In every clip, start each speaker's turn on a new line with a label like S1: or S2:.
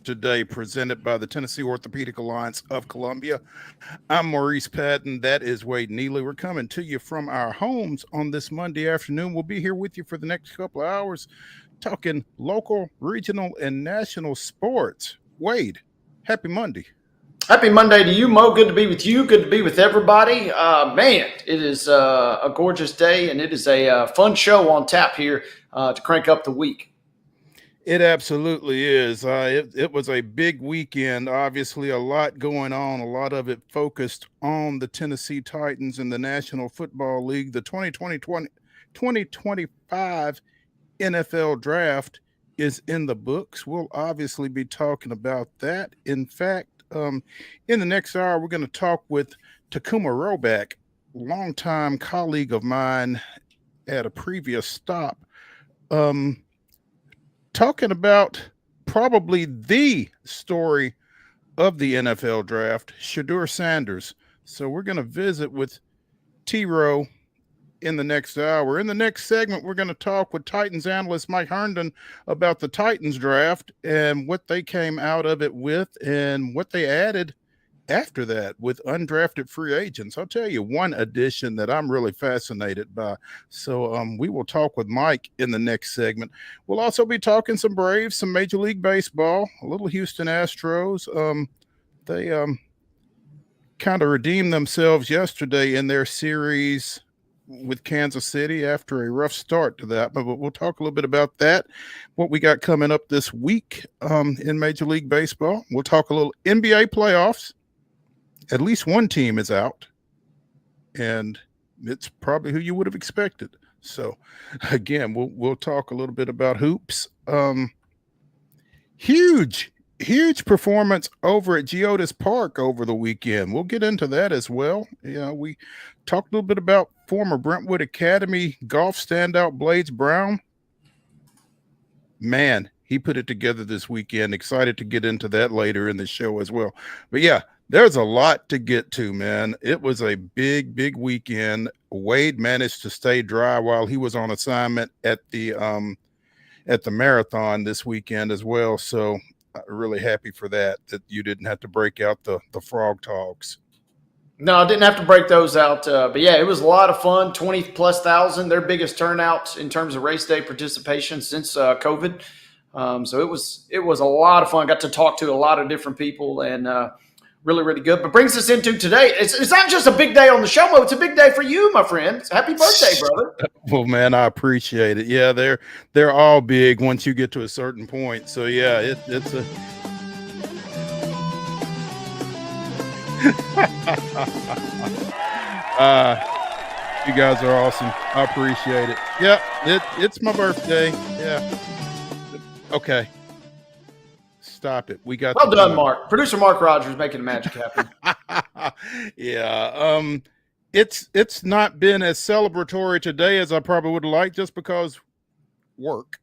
S1: today, presented by the Tennessee Orthopedic Alliance of Columbia. I'm Maurice Patton. That is Wade Neely. We're coming to you from our homes on this Monday afternoon. We'll be here with you for the next couple of hours talking local, regional, and national sports. Wade, happy Monday.
S2: Happy Monday to you, Mo. Good to be with you. Good to be with everybody. Man, it is a gorgeous day, and it is a fun show on tap here to crank up the week.
S1: It absolutely is. It was a big weekend. Obviously, a lot going on. A lot of it focused on the Tennessee Titans in the National Football League. The 2025 NFL Draft is in the books. We'll obviously be talking about that. In fact, in the next hour, we're going to talk with TACUMA ROEBACK, longtime colleague of mine at a previous stop, talking about probably the story of the NFL Draft, Shedeur Sanders. So we're going to visit with T-Row in the next hour. In the next segment, we're going to talk with Titans analyst Mike Herndon about the Titans draft and what they came out of it with and what they added after that with undrafted free agents. I'll tell you one addition that I'm really fascinated by. So we will talk with Mike in the next segment. We'll also be talking some Braves, some Major League Baseball, a little Houston Astros. They kind of redeemed themselves yesterday in their series with Kansas City after a rough start to that, but we'll talk a little bit about that, what we got coming up this week in Major League Baseball. We'll talk a little NBA playoffs. At least one team is out, and it's probably who you would have expected. So, again, we'll talk a little bit about hoops. Huge performance over at Geodis Park over the weekend. We'll get into that as well. We talked a little bit about former Brentwood Academy golf standout Blades Brown. Man, he put it together this weekend. Excited to get into that later in the show as well. But yeah, there's a lot to get to, man. It was a big weekend. Wade managed to stay dry while he was on assignment at the marathon this weekend as well. So really happy for that you didn't have to break out the frog talks.
S2: No, I didn't have to break those out. But yeah, it was a lot of fun. 20+ thousand, their biggest turnout in terms of race day participation since COVID. So it was a lot of fun. Got to talk to a lot of different people and really good. But brings us into today. It's not just a big day on the show, Mo. It's a big day for you, my friend. Happy birthday, brother.
S1: Well, man, I appreciate it. Yeah, they're all big once you get to a certain point. So yeah, it's a you guys are awesome. I appreciate it. Yeah, it's my birthday. Yeah. Okay. Stop it. We got
S2: well done, Mark. Producer Mark Rogers making the magic happen.
S1: Yeah. It's not been as celebratory today as I probably would have liked just because work.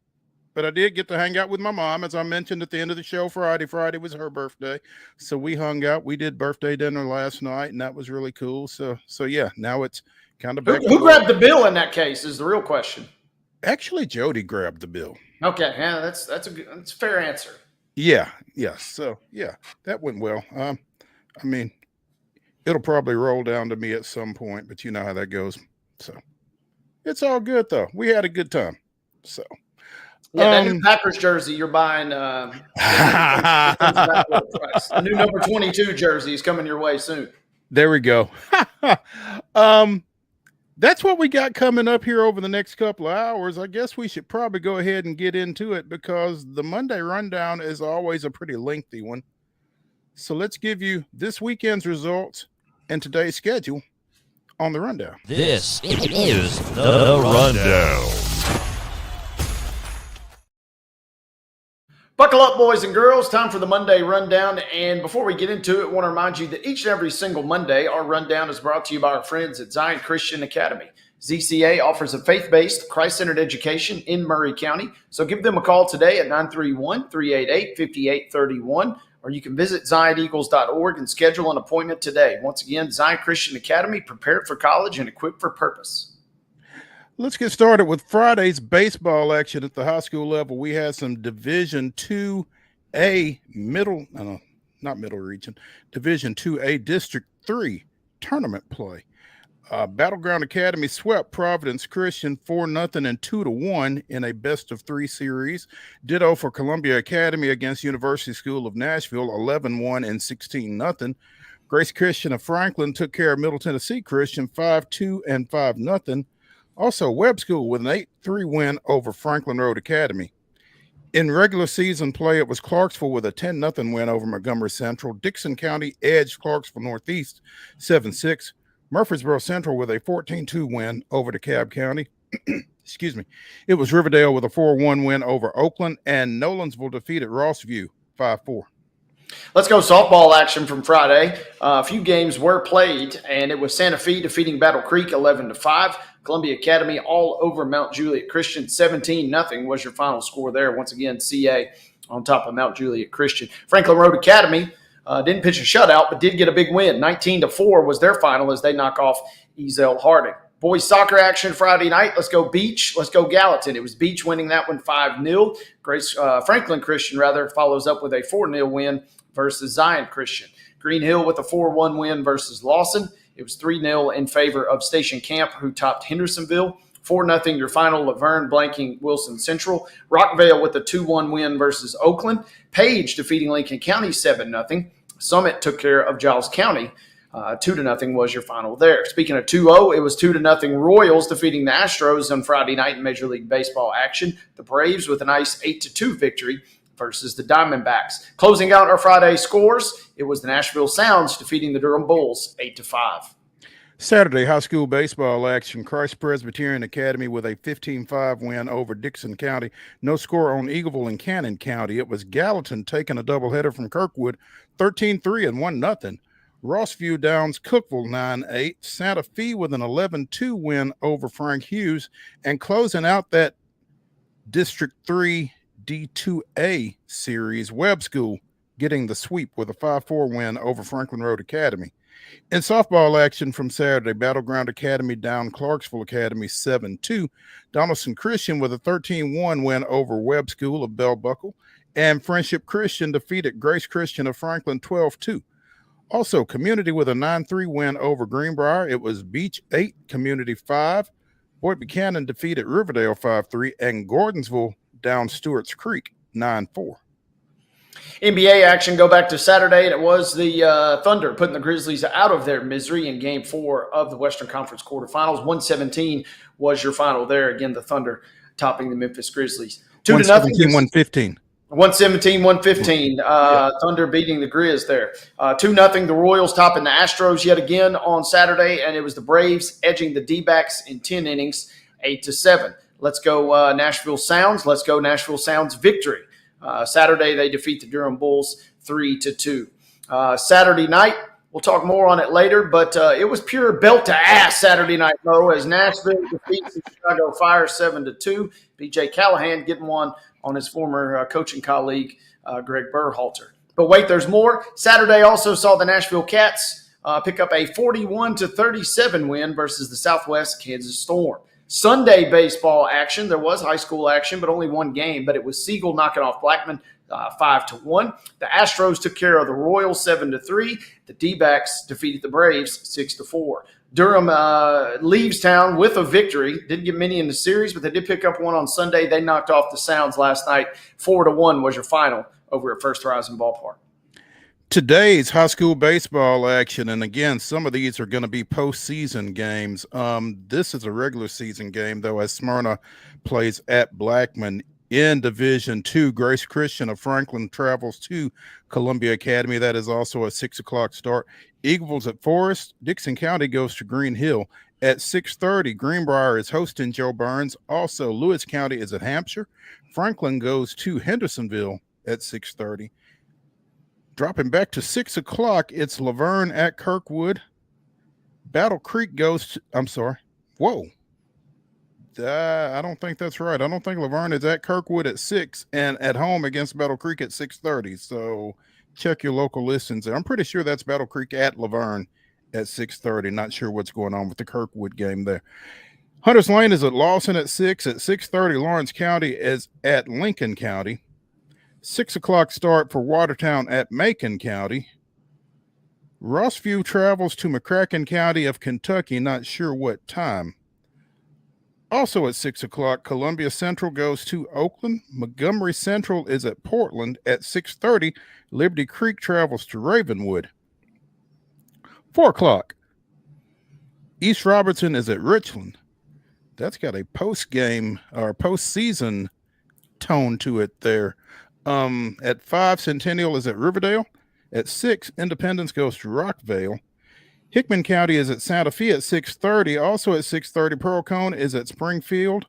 S1: But I did get to hang out with my mom, as I mentioned at the end of the show Friday. Friday was her birthday. So we hung out. We did birthday dinner last night, and that was really cool. So yeah, now it's kind of back.
S2: Who grabbed the bill in that case is the real question.
S1: Actually, Jody grabbed the bill.
S2: Okay, yeah, that's a fair answer.
S1: Yeah. So yeah, that went well. I mean, it'll probably roll down to me at some point, but you know how that goes. So it's all good though. We had a good time. So
S2: yeah, that new Packers jersey you're buying. The new number 22 jersey is coming your way soon.
S1: There we go. That's what we got coming up here over the next couple of hours. I guess we should probably go ahead and get into it because the Monday rundown is always a pretty lengthy one. So let's give you this weekend's results and today's schedule on the rundown.
S3: This is the rundown.
S2: Buckle up, boys and girls. Time for the Monday Rundown. And before we get into it, I want to remind you that each and every single Monday, our rundown is brought to you by our friends at Zion Christian Academy. ZCA offers a faith-based, Christ-centered education in Murray County. So give them a call today at 931-388-5831, or you can visit zioneagles.org and schedule an appointment today. Once again, Zion Christian Academy, prepared for college and equipped for purpose.
S1: Let's get started with Friday's baseball action at the high school level. We had some Division II Division 2A District 3 tournament play. Battleground Academy swept Providence Christian 4-0 and 2-1 in a best-of-3 series. Ditto for Columbia Academy against University School of Nashville, 11-1 and 16-0. Grace Christian of Franklin took care of Middle Tennessee Christian 5-2 and 5-0. Also, Webb School with an 8-3 win over Franklin Road Academy. In regular season play, it was Clarksville with a 10-0 win over Montgomery Central. Dixon County edged Clarksville Northeast 7-6. Murfreesboro Central with a 14-2 win over DeKalb County. Excuse me. It was Riverdale with a 4-1 win over Oakland, and Nolensville defeated Rossview 5-4.
S2: Let's go softball action from Friday. A few games were played, and it was Santa Fe defeating Battle Creek 11-5. Columbia Academy all over Mount Juliet Christian 17-0 was your final score there. Once again, CA on top of Mount Juliet Christian. Franklin Road Academy didn't pitch a shutout, but did get a big win. 19-4 was their final as they knock off Ezel Harding. Boys soccer action Friday night. Let's go Beach. Let's go Gallatin. It was Beach winning that one 5-0. Franklin Christian follows up with a 4-0 win versus Zion Christian. Green Hill with a 4-1 win versus Lawson. It was 3-0 in favor of Station Camp, who topped Hendersonville. 4-0 your final, Laverne blanking Wilson Central. Rockvale with a 2-1 win versus Oakland. Page defeating Lincoln County 7-0. Summit took care of Giles County. 2-0 was your final there. Speaking of 2-0, it was 2-0 Royals defeating the Astros on Friday night in Major League Baseball action. The Braves with a nice 8-2 victory versus the Diamondbacks. Closing out our Friday scores, it was the Nashville Sounds defeating the Durham Bulls 8-5.
S1: Saturday high school baseball action. Christ Presbyterian Academy with a 15-5 win over Dixon County. No score on Eagleville and Cannon County. It was Gallatin taking a doubleheader from Kirkwood, 13-3 and 1-0. Rossview downs Cookville 9-8. Santa Fe with an 11-2 win over Frank Hughes. And closing out that District 3 D2A series, Webb School getting the sweep with a 5-4 win over Franklin Road Academy. In softball action from Saturday, Battleground Academy down Clarksville Academy 7-2. Donaldson Christian with a 13-1 win over Webb School of Bell Buckle. And Friendship Christian defeated Grace Christian of Franklin 12-2. Also, Community with a 9-3 win over Greenbrier. It was Beach 8, Community 5. Boyd Buchanan defeated Riverdale 5-3. And Gordonsville down Stewart's Creek 9-4.
S2: NBA action, go back to Saturday, and it was the Thunder putting the Grizzlies out of their misery in Game 4 of the Western Conference quarterfinals. 117 was your final there. Again, the Thunder topping the Memphis Grizzlies. 2-0.
S1: 117-115.
S2: 117-115. Thunder beating the Grizz there. 2-0. The Royals topping the Astros yet again on Saturday, and it was the Braves edging the D-backs in 10 innings, 8-7. Let's go Nashville Sounds. Let's go Nashville Sounds victory. Saturday, they defeat the Durham Bulls 3-2. Saturday night, we'll talk more on it later, but it was pure belt to ass Saturday night, Mo, as Nashville defeats the Chicago Fire 7-2. B.J. Callahan getting one on his former coaching colleague, Greg Berhalter. But wait, there's more. Saturday also saw the Nashville Cats pick up a 41-37 win versus the Southwest Kansas Storm. Sunday baseball action. There was high school action, but only one game. But it was Siegel knocking off Blackman 5-1. The Astros took care of the Royals 7-3. The D-backs defeated the Braves 6-4. Durham leaves town with a victory. Didn't get many in the series, but they did pick up one on Sunday. They knocked off the Sounds last night. 4-1 was your final over at First Horizon Ballpark.
S1: Today's high school baseball action, and again, some of these are going to be postseason games. This is a regular season game, though, as Smyrna plays at Blackman. In Division 2, Grace Christian of Franklin travels to Columbia Academy. That is also a 6 o'clock start. Eagleville's at Forest. Dixon County goes to Green Hill. At 6:30, Greenbrier is hosting Joe Burns. Also, Lewis County is at Hampshire. Franklin goes to Hendersonville at 6:30. Dropping back to 6 o'clock, it's Laverne at Kirkwood. Battle Creek goes to, I'm sorry. Whoa. I don't think that's right. I don't think Laverne is at Kirkwood at 6 and at home against Battle Creek at 6:30. So check your local listings. I'm pretty sure that's Battle Creek at Laverne at 6:30. Not sure what's going on with the Kirkwood game there. Hunters Lane is at Lawson at 6. At 6:30, Lawrence County is at Lincoln County. 6 o'clock start for Watertown at Macon County. Rossview travels to McCracken County of Kentucky, not sure what time. Also at 6 o'clock, Columbia Central goes to Oakland. Montgomery Central is at Portland at 6:30. Liberty Creek travels to Ravenwood. 4 o'clock, East Robertson is at Richland. That's got a post-game or postseason tone to it there. At 5, Centennial is at Riverdale. At 6, Independence goes to Rockvale. Hickman County is at Santa Fe at 6:30. Also at 6:30, Pearl Cone is at Springfield.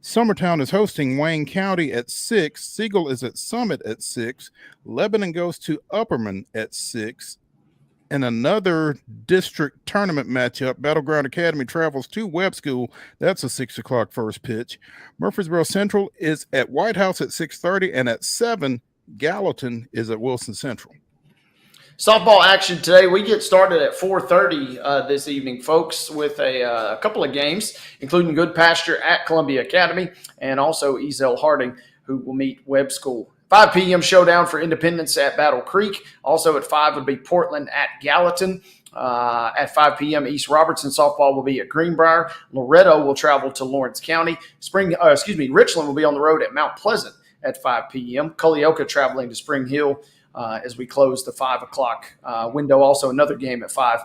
S1: Summertown is hosting Wayne County at 6. Siegel is at Summit at 6. Lebanon goes to Upperman at 6. And another district tournament matchup, Battleground Academy travels to Webb School. That's a 6 o'clock first pitch. Murfreesboro Central is at White House at 6:30. And at 7, Gallatin is at Wilson Central.
S2: Softball action today. We get started at 4:30 this evening, folks, with a couple of games, including Good Pasture at Columbia Academy and also Ezel Harding, who will meet Webb School. 5 p.m. showdown for Independence at Battle Creek. Also at 5 would be Portland at Gallatin. At 5 p.m., East Robertson softball will be at Greenbrier. Loretto will travel to Lawrence County. Richland will be on the road at Mount Pleasant at 5 p.m. Culleoka traveling to Spring Hill as we close the 5 o'clock window. Also another game at 5.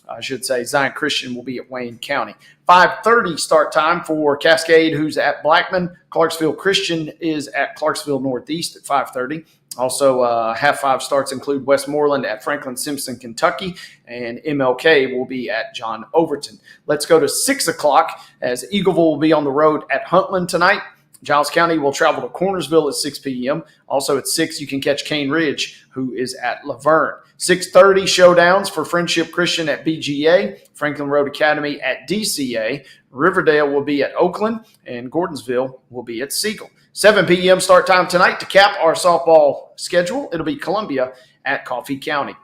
S2: I should say Zion Christian will be at Wayne County. 5:30 start time for Cascade, who's at Blackman. Clarksville Christian is at Clarksville Northeast at 5:30. Also, half 5 starts include Westmoreland at Franklin Simpson, Kentucky, and MLK will be at John Overton. Let's go to 6 o'clock as Eagleville will be on the road at Huntland tonight. Giles County will travel to Cornersville at 6 p.m. Also at 6, you can catch Cane Ridge, who is at Laverne. 6:30 showdowns for Friendship Christian at BGA, Franklin Road Academy at DCA. Riverdale will be at Oakland, and Gordonsville will be at Siegel. 7 p.m. start time tonight to cap our softball schedule. It'll be Columbia at Coffee County.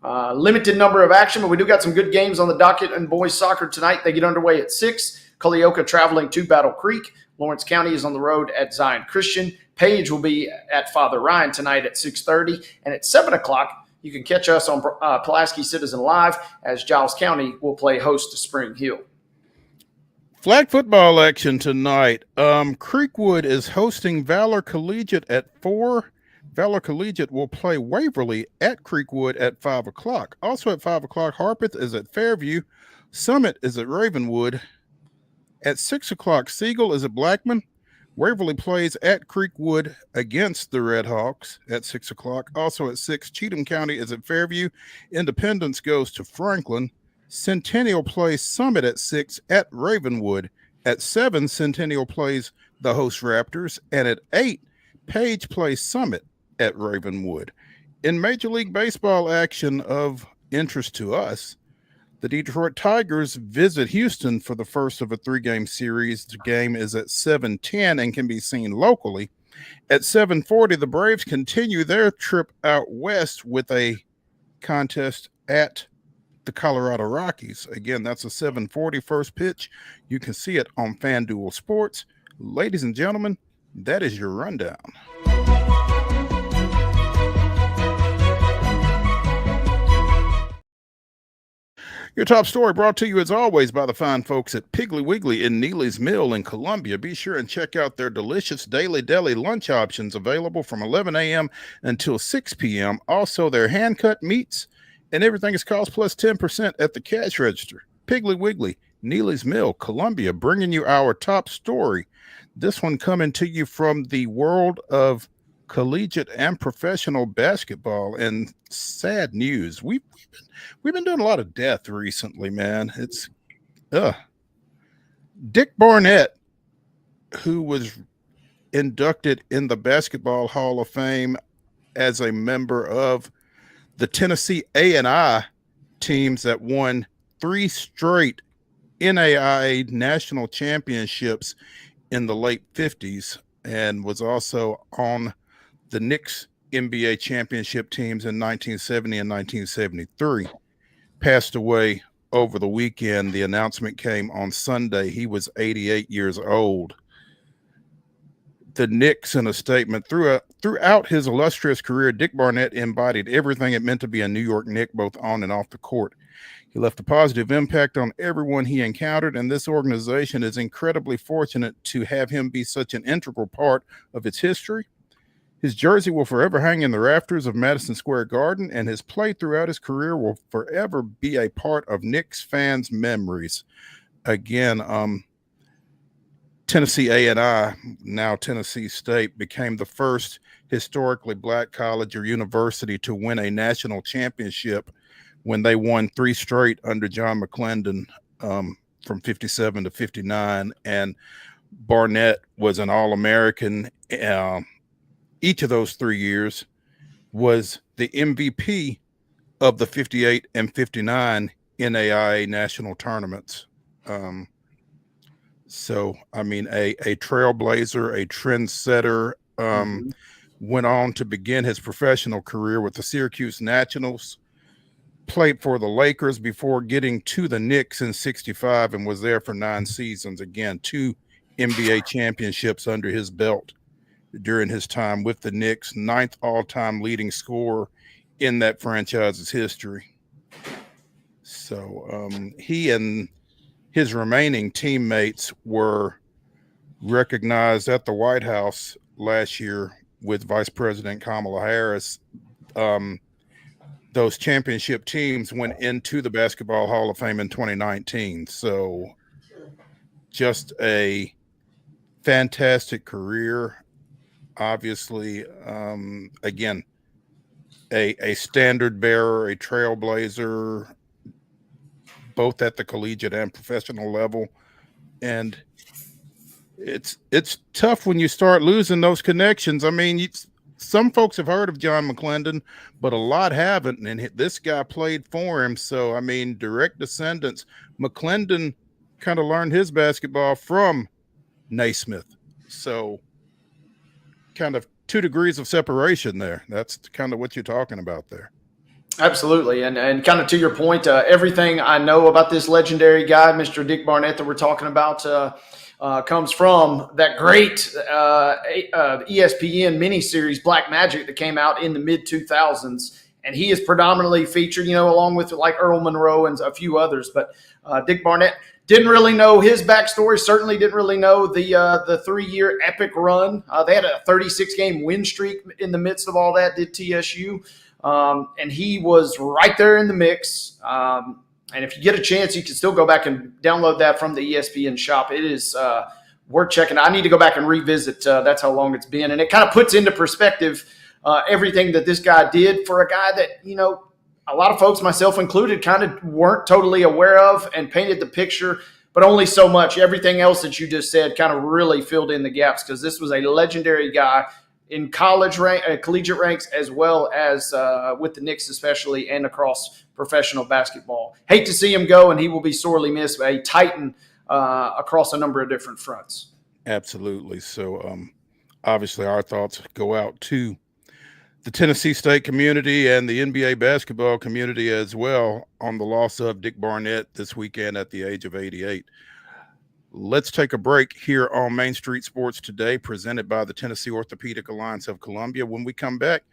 S2: Limited number of action, but we do got some good games on the docket in boys soccer tonight. They get underway at 6. Culleoka traveling to Battle Creek. Lawrence County is on the road at Zion Christian. Page will be at Father Ryan tonight at 6:30. And at 7 o'clock, you can catch us on Pulaski Citizen Live as Giles County will play host to Spring Hill.
S1: Flag football action tonight. Creekwood is hosting Valor Collegiate at 4. Valor Collegiate will play Waverly at Creekwood at 5 o'clock. Also at 5 o'clock, Harpeth is at Fairview. Summit is at Ravenwood. At 6 o'clock, Siegel is at Blackman. Waverly plays at Creekwood against the Red Hawks at 6 o'clock. Also at 6, Cheatham County is at Fairview. Independence goes to Franklin. Centennial plays Summit at 6 at Ravenwood. At 7, Centennial plays the host Raptors. And at 8, Page plays Summit at Ravenwood. In Major League Baseball action of interest to us, the Detroit Tigers visit Houston for the first of a 3-game series. The game is at 7:10 and can be seen locally. At 7:40, the Braves continue their trip out west with a contest at the Colorado Rockies. Again, that's a 7:40 first pitch. You can see it on FanDuel Sports. Ladies and gentlemen, that is your rundown. Your top story brought to you, as always, by the fine folks at Piggly Wiggly in Neely's Mill in Columbia. Be sure and check out their delicious daily deli lunch options available from 11 a.m. until 6 p.m. Also, their hand-cut meats and everything is cost plus 10% at the cash register. Piggly Wiggly, Neely's Mill, Columbia, bringing you our top story. This one coming to you from the world of collegiate and professional basketball, and sad news. We've been doing a lot of death recently, man. It's Dick Barnett, who was inducted in the Basketball Hall of Fame as a member of the Tennessee A&I teams that won 3 straight NAIA national championships in the late 50s, and was also on the Knicks NBA championship teams in 1970 and 1973, passed away over the weekend. The announcement came on Sunday. He was 88 years old. the Knicks in a statement. Throughout his illustrious career, Dick Barnett embodied everything it meant to be a New York Knick, both on and off the court. He left a positive impact on everyone he encountered, and this organization is incredibly fortunate to have him be such an integral part of its history. His jersey will forever hang in the rafters of Madison Square Garden, and his play throughout his career will forever be a part of Knicks fans' memories. Again, Tennessee A&I, now Tennessee State, became the first historically black college or university to win a national championship when they won 3 straight under John McClendon from 57 to 59. And Barnett was an All-American each of those 3 years, was the MVP of the 58 and 59 NAIA national tournaments. So, I mean, a trailblazer, a trendsetter, went on to begin his professional career with the Syracuse Nationals, played for the Lakers before getting to the Knicks in 65 and was there for 9 seasons. Again, 2 NBA championships under his belt during his time with the Knicks, 9th all-time leading scorer in that franchise's history. So he and his remaining teammates were recognized at the White House last year with Vice President Kamala Harris. Those championship teams went into the Basketball Hall of Fame in 2019. So just a fantastic career. Obviously, again, a standard bearer, a trailblazer, both at the collegiate and professional level. And it's tough when you start losing those connections. I mean, some folks have heard of John McClendon, but a lot haven't. And this guy played for him. So, I mean, direct descendants. McClendon kind of learned his basketball from Naismith. So kind of 2 degrees of separation there. That's kind of what you're talking about there.
S2: Absolutely. And kind of to your point, everything I know about this legendary guy, Mr. Dick Barnett, that we're talking about, comes from that great ESPN miniseries Black Magic that came out in the mid-2000s. And he is predominantly featured, along with like Earl Monroe and a few others. But Dick Barnett, didn't really know his backstory, certainly didn't really know the 3-year epic run. They had a 36-game win streak in the midst of all that, did TSU. And he was right there in the mix. And if you get a chance, you can still go back and download that from the ESPN shop. It is worth checking. I need to go back and revisit. That's how long it's been. And it kind of puts into perspective everything that this guy did for a guy that, a lot of folks, myself included, kind of weren't totally aware of and painted the picture, but only so much. Everything else that you just said kind of really filled in the gaps, because this was a legendary guy in collegiate ranks, as well as with the Knicks especially, and across professional basketball. Hate to see him go, and he will be sorely missed. A Titan across a number of different fronts.
S1: Absolutely. So obviously our thoughts go out to the Tennessee State community and the NBA basketball community as well on the loss of Dick Barnett this weekend at the age of 88. Let's take a break here on Main Street Sports Today, presented by the Tennessee Orthopedic Alliance of Columbia. When we come back,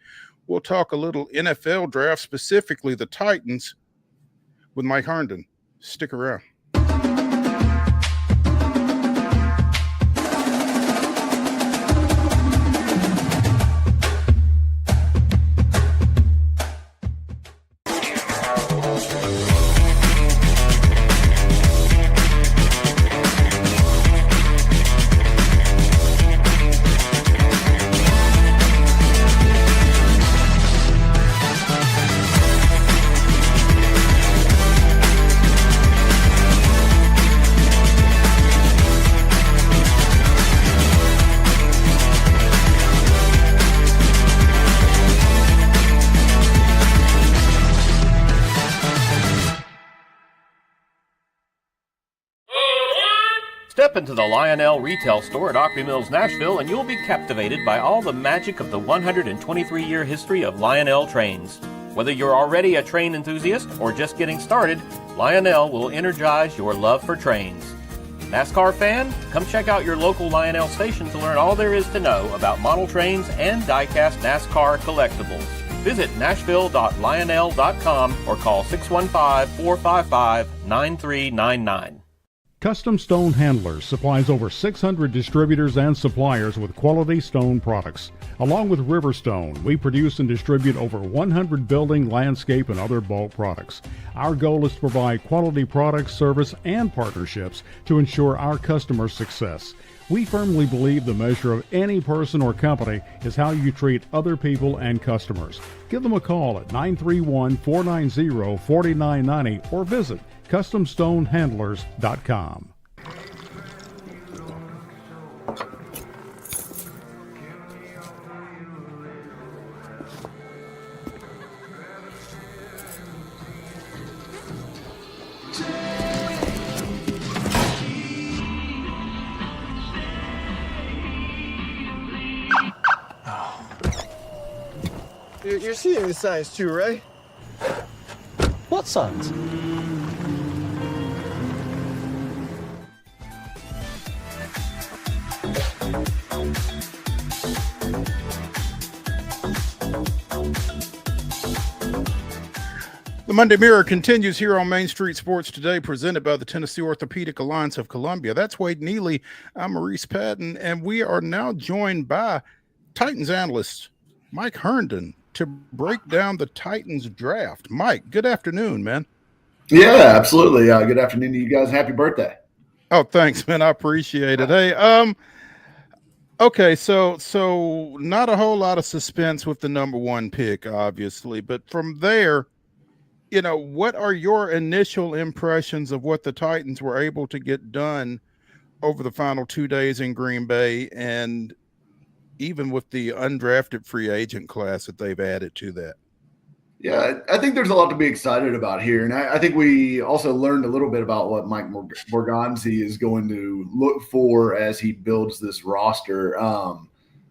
S1: we'll talk a little NFL draft, specifically the Titans, with Mike Herndon. Stick around.
S3: Step into the Lionel retail store at Opry Mills, Nashville, and you'll be captivated by all the magic of the 123-year history of Lionel trains. Whether you're already a train enthusiast or just getting started, Lionel will energize your love for trains. NASCAR fan? Come check out your local Lionel station to learn all there is to know about model trains and diecast NASCAR collectibles. Visit nashville.lionel.com or call 615-455-9399.
S4: Custom Stone Handlers supplies over 600 distributors and suppliers with quality stone products. Along with Riverstone, we produce and distribute over 100 building, landscape, and other bulk products. Our goal is to provide quality products, service, and partnerships to ensure our customers' success. We firmly believe the measure of any person or company is how you treat other people and customers. Give them a call at 931-490-4990 or visit CustomStoneHandlers.com.
S5: You're seeing the signs too, right?
S6: What signs?
S1: The Monday Mirror continues here on Main Street Sports Today, presented by the Tennessee Orthopedic Alliance of Columbia. That's Wade Neely. I'm Maurice Patton, and we are now joined by Titans analyst Mike Herndon to break down the Titans draft. Mike, good afternoon, man.
S7: Yeah, absolutely. Good afternoon to you guys. Happy birthday.
S1: Oh, thanks, man. I appreciate it. Hey, okay, so not a whole lot of suspense with the number one pick, obviously, but from there, you know, what are your initial impressions of what the Titans were able to get done over the final 2 days in Green Bay, and even with the undrafted free agent class that they've added to that?
S7: Yeah, I think there's a lot to be excited about here. And I think we also learned a little bit about what Mike Borgonzi is going to look for as he builds this roster.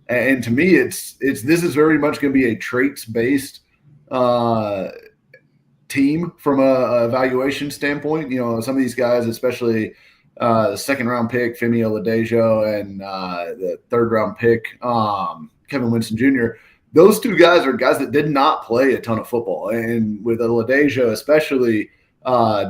S7: And to me, this is very much going to be a traits-based team from a evaluation standpoint. You know, some of these guys, especially the second-round pick, Femi Oladejo, and the third-round pick, Kevin Winston Jr., those two guys are guys that did not play a ton of football. And with Oladejo especially,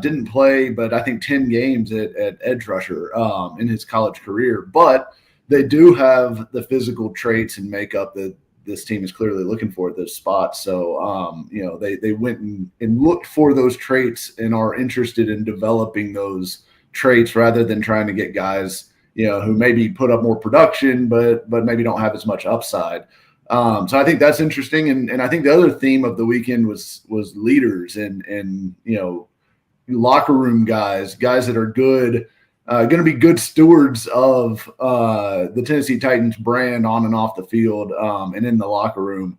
S7: didn't play, but I think 10 games at edge rusher in his college career. But they do have the physical traits and makeup that this team is clearly looking for at those spots. So, you know, they went and looked for those traits and are interested in developing those traits rather than trying to get guys, you know, who maybe put up more production, but maybe don't have as much upside. So I think that's interesting. And I think the other theme of the weekend was leaders and, you know, locker room guys that are good, going to be good stewards of the Tennessee Titans brand on and off the field, and in the locker room,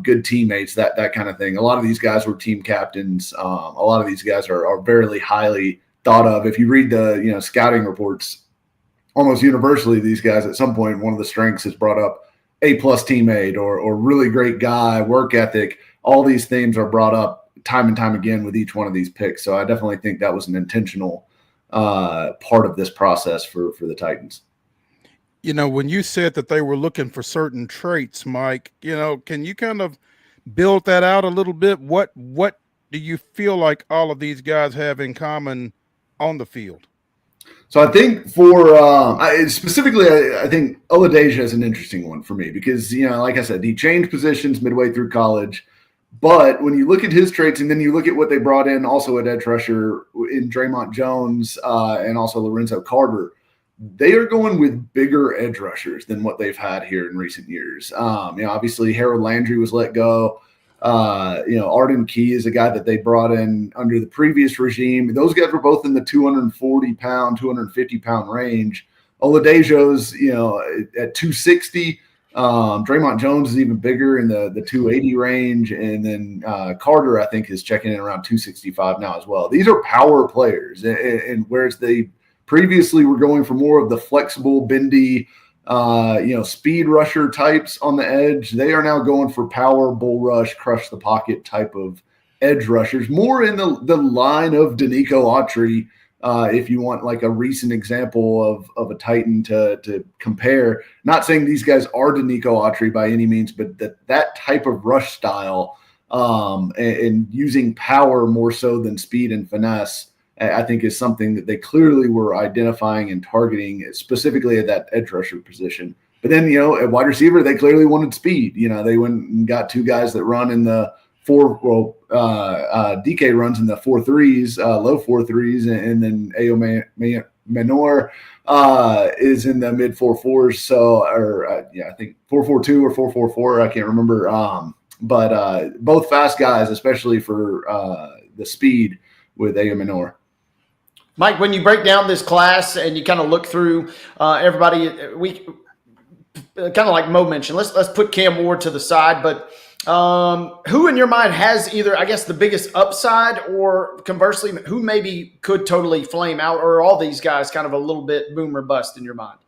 S7: good teammates, that kind of thing. A lot of these guys were team captains. A lot of these guys are very highly thought of. If you read the, you know, scouting reports, almost universally, these guys at some point, one of the strengths is brought up A-plus teammate or really great guy, work ethic. All these things are brought up time and time again with each one of these picks. So I definitely think that was an intentional part of this process for the Titans.
S1: You know, when you said that they were looking for certain traits, Mike, you know, can you kind of build that out a little bit? What do you feel like all of these guys have in common on the field?
S7: So I think for specifically, I think Oladejo is an interesting one for me because, you know, like I said, he changed positions midway through college. But when you look at his traits and then you look at what they brought in also at edge rusher in Draymond Jones and also Lorenzo Carter, they are going with bigger edge rushers than what they've had here in recent years. You know, obviously Harold Landry was let go. You know, Arden Key is a guy that they brought in under the previous regime. Those guys were both in the 240-pound, 250-pound range. Oladejo's, you know, at 260. Draymond Jones is even bigger in the 280 range. And then Carter, I think, is checking in around 265 now as well. These are power players. And whereas they previously were going for more of the flexible, bendy, you know, speed rusher types on the edge, they are now going for power, bull rush, crush the pocket type of edge rushers, more in the line of Danico Autry if you want like a recent example of a Titan to compare. Not saying these guys are Danico Autry by any means, but that type of rush style and using power more so than speed and finesse, I think is something that they clearly were identifying and targeting specifically at that edge rusher position. But then, at wide receiver, they clearly wanted speed. They went and got two guys that run in the DK runs in the 4.3s, low 4.3s, and then Ao Menor is in the mid 4.4s. So, I think 4.42 or 4.44. I can't remember. But both fast guys, especially for the speed with Ao Menor.
S2: Mike, when you break down this class and you kind of look through everybody, we kind of like Mo mentioned, let's put Cam Ward to the side, but who in your mind has either, I guess, the biggest upside, or conversely, who maybe could totally flame out, or are all these guys kind of a little bit boom or bust in your mind?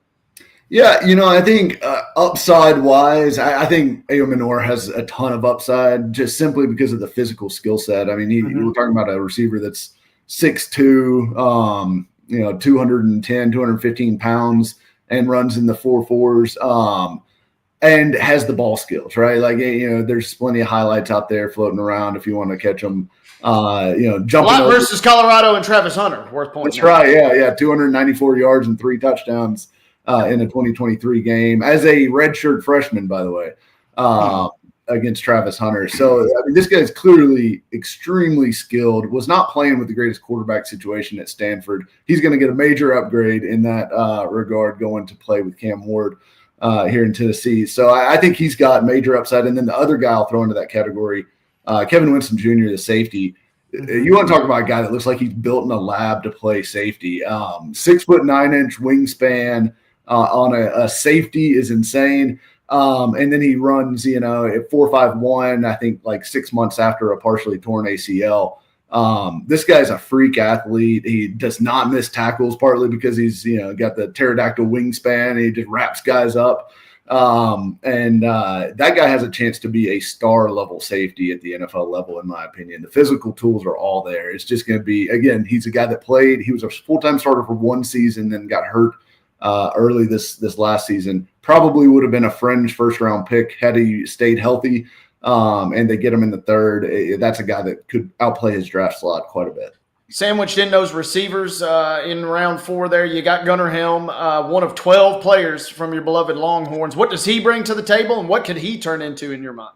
S7: Yeah, I think upside-wise, I think Ao Menor has a ton of upside just simply because of the physical skill set. I mean, you were talking about a receiver that's 6'2", 210, 215 pounds, and runs in the 4.4s, and has the ball skills, right? Like, there's plenty of highlights out there floating around if you want to catch them. Jumping
S2: a lot versus Colorado and Travis Hunter, worth pointing.
S7: That's right. Yeah. 294 yards and 3 touchdowns in a 2023 game as a redshirt freshman, by the way, against Travis Hunter. So, this guy is clearly extremely skilled, was not playing with the greatest quarterback situation at Stanford. He's going to get a major upgrade in that regard going to play with Cam Ward here in Tennessee. So I think he's got major upside. And then the other guy I'll throw into that category, Kevin Winston Jr., the safety. You want to talk about a guy that looks like he's built in a lab to play safety. 6'9" wingspan on a safety is insane. And then he runs, at 4.51, I think like 6 months after a partially torn ACL. This guy's a freak athlete. He does not miss tackles, partly because he's, got the pterodactyl wingspan. He just wraps guys up. That guy has a chance to be a star level safety at the NFL level, in my opinion. The physical tools are all there. It's just going to be, again, he's a guy that played. He was a full-time starter for one season, then got hurt early this last season. Probably would have been a fringe first-round pick had he stayed healthy. And they get him in the third. That's a guy that could outplay his draft slot quite a bit.
S2: Sandwiched in those receivers in round 4 there, you got Gunnar Helm, one of 12 players from your beloved Longhorns. What does he bring to the table, and what could he turn into in your mind?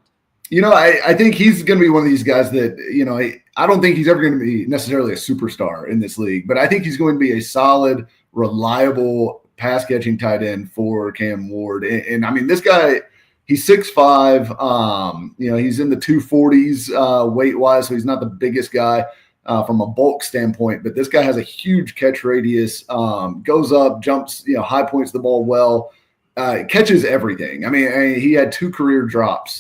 S7: I think he's going to be one of these guys that, I don't think he's ever going to be necessarily a superstar in this league, but I think he's going to be a solid, reliable pass-catching tight end for Cam Ward. And I mean, this guy – he's 6'5", he's in the 240s weight-wise, so he's not the biggest guy from a bulk standpoint, but this guy has a huge catch radius, goes up, jumps, high points the ball well, catches everything. I mean, he had 2 career drops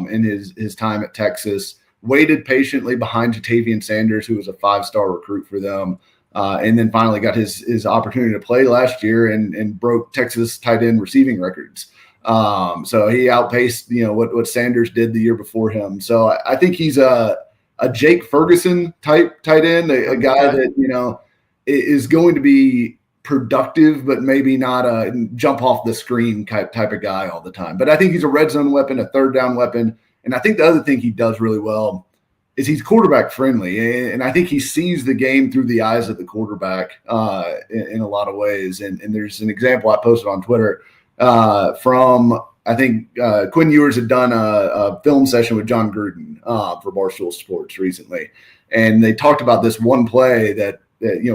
S7: in his time at Texas, waited patiently behind Jatavian Sanders, who was a 5-star recruit for them, and then finally got his opportunity to play last year and broke Texas tight end receiving records. So he outpaced, what Sanders did the year before him. So I think he's a Jake Ferguson type tight end, a guy that, is going to be productive, but maybe not a jump off the screen type of guy all the time. But I think he's a red zone weapon, a third down weapon. And I think the other thing he does really well is he's quarterback friendly. And I think he sees the game through the eyes of the quarterback in a lot of ways. And there's an example I posted on Twitter from, I think Quinn Ewers had done a film session with John Gruden for Barstool Sports recently. And they talked about this one play that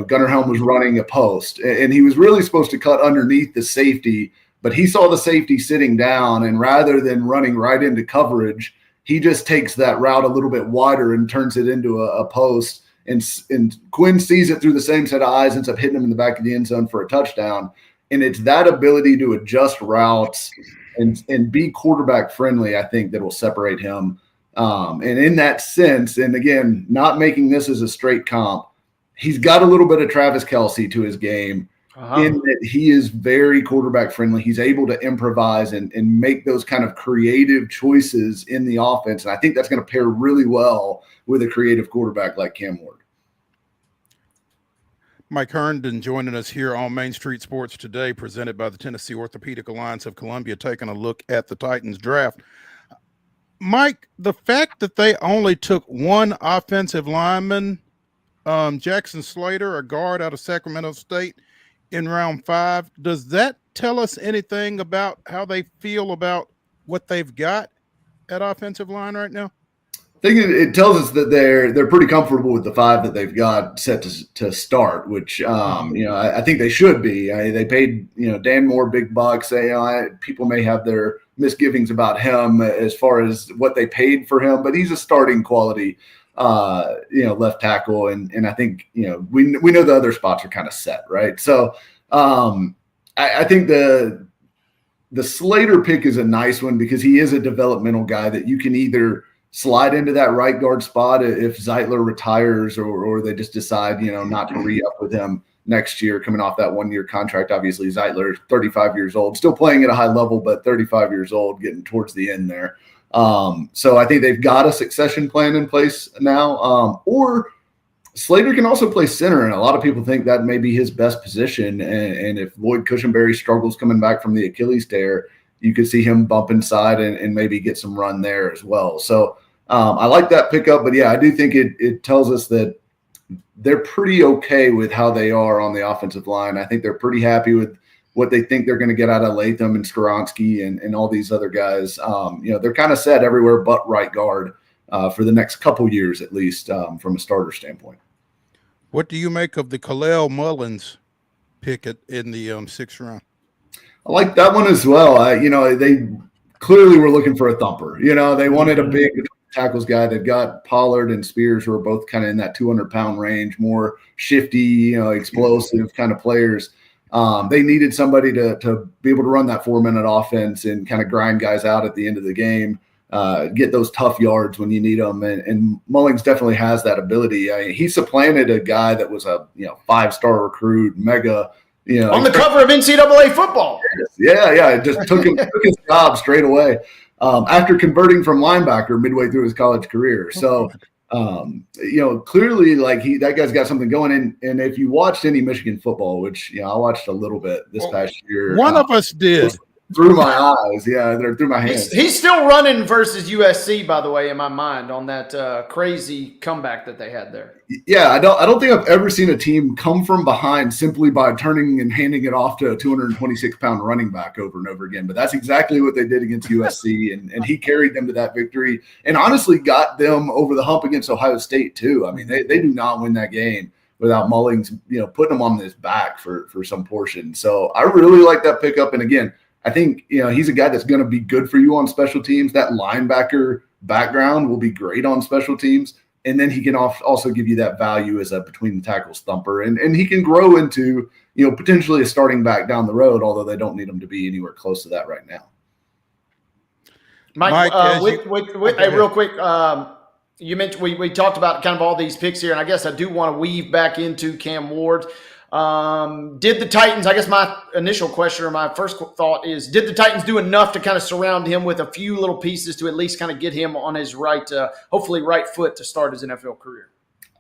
S7: Gunnar Helm was running a post, and he was really supposed to cut underneath the safety, but he saw the safety sitting down, and rather than running right into coverage, he just takes that route a little bit wider and turns it into a post. And Quinn sees it through the same set of eyes, ends up hitting him in the back of the end zone for a touchdown. And it's that ability to adjust routes and be quarterback friendly, I think, that will separate him. And in that sense, and again, not making this as a straight comp, he's got a little bit of Travis Kelce to his game in that he is very quarterback friendly. He's able to improvise and make those kind of creative choices in the offense. And I think that's going to pair really well with a creative quarterback like Cam Ward.
S1: Mike Herndon joining us here on Main Street Sports Today, presented by the Tennessee Orthopedic Alliance of Columbia, taking a look at the Titans draft. Mike, the fact that they only took one offensive lineman, Jackson Slater, a guard out of Sacramento State, in round 5, does that tell us anything about how they feel about what they've got at offensive line right now?
S7: I think it tells us that they're pretty comfortable with the 5 that they've got set to start, which I think they should be. They paid Dan Moore big bucks. People may have their misgivings about him as far as what they paid for him, but he's a starting quality left tackle, and I think we know the other spots are kind of set, right? So I think the Slater pick is a nice one because he is a developmental guy that you can either slide into that right guard spot if Zeitler retires or they just decide, not to re-up with him next year coming off that 1-year contract. Obviously, Zeitler, 35 years old, still playing at a high level, but 35 years old, getting towards the end there. So I think they've got a succession plan in place now. Or Slater can also play center, and a lot of people think that may be his best position. And if Lloyd Cushenberry struggles coming back from the Achilles tear, you could see him bump inside and maybe get some run there as well. So I like that pickup, but yeah, I do think it tells us that they're pretty okay with how they are on the offensive line. I think they're pretty happy with what they think they're going to get out of Latham and Skoronsky and all these other guys. They're kind of set everywhere but right guard for the next couple years, at least from a starter standpoint.
S1: What do you make of the Khalil Mullins pick in the 6th round?
S7: I like that one as well. They clearly were looking for a thumper. They wanted a big tackles guy. They've got Pollard and Spears, who are both kind of in that 200-pound range, more shifty, explosive kind of players. They needed somebody to be able to run that 4-minute offense and kind of grind guys out at the end of the game, get those tough yards when you need them. And Mullings definitely has that ability. He supplanted a guy that was a 5-star recruit, mega.
S2: On the cover of NCAA football.
S7: Yeah. It just took his job straight away after converting from linebacker midway through his college career. So, clearly, that guy's got something going. And if you watched any Michigan football, which I watched a little bit this past year,
S1: one of us did.
S7: Through my eyes, they're through my hands.
S2: He's still running versus USC, by the way, in my mind, on that crazy comeback that they had there.
S7: Yeah, I don't think I've ever seen a team come from behind simply by turning and handing it off to a 226-pound running back over and over again. But that's exactly what they did against USC, and he carried them to that victory and honestly got them over the hump against Ohio State too. I mean, they do not win that game without Mullings, putting them on his back for some portion. So I really like that pickup. And again, I think, he's a guy that's going to be good for you on special teams. That linebacker background will be great on special teams. And then he can also give you that value as a between the tackles thumper. And he can grow into, potentially a starting back down the road, although they don't need him to be anywhere close to that right now.
S2: Mike real quick, you mentioned we talked about kind of all these picks here, and I guess I do want to weave back into Cam Ward. Did the Titans, I guess my initial question or my first thought is, did the Titans do enough to kind of surround him with a few little pieces to at least kind of get him on his hopefully right foot to start his NFL career?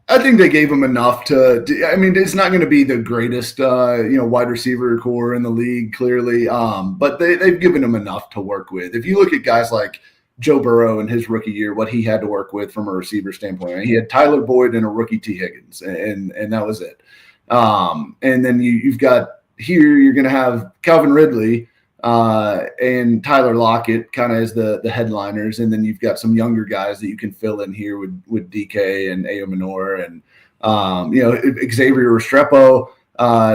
S7: I think they gave him enough it's not going to be the greatest, wide receiver core in the league, clearly. But they've given him enough to work with. If you look at guys like Joe Burrow in his rookie year, what he had to work with from a receiver standpoint, he had Tyler Boyd and a rookie T. Higgins, and that was it. And then you've got here, you're going to have Calvin Ridley and Tyler Lockett kind of as the headliners. And then you've got some younger guys that you can fill in here with DK and Ayo Manor and, Xavier Restrepo,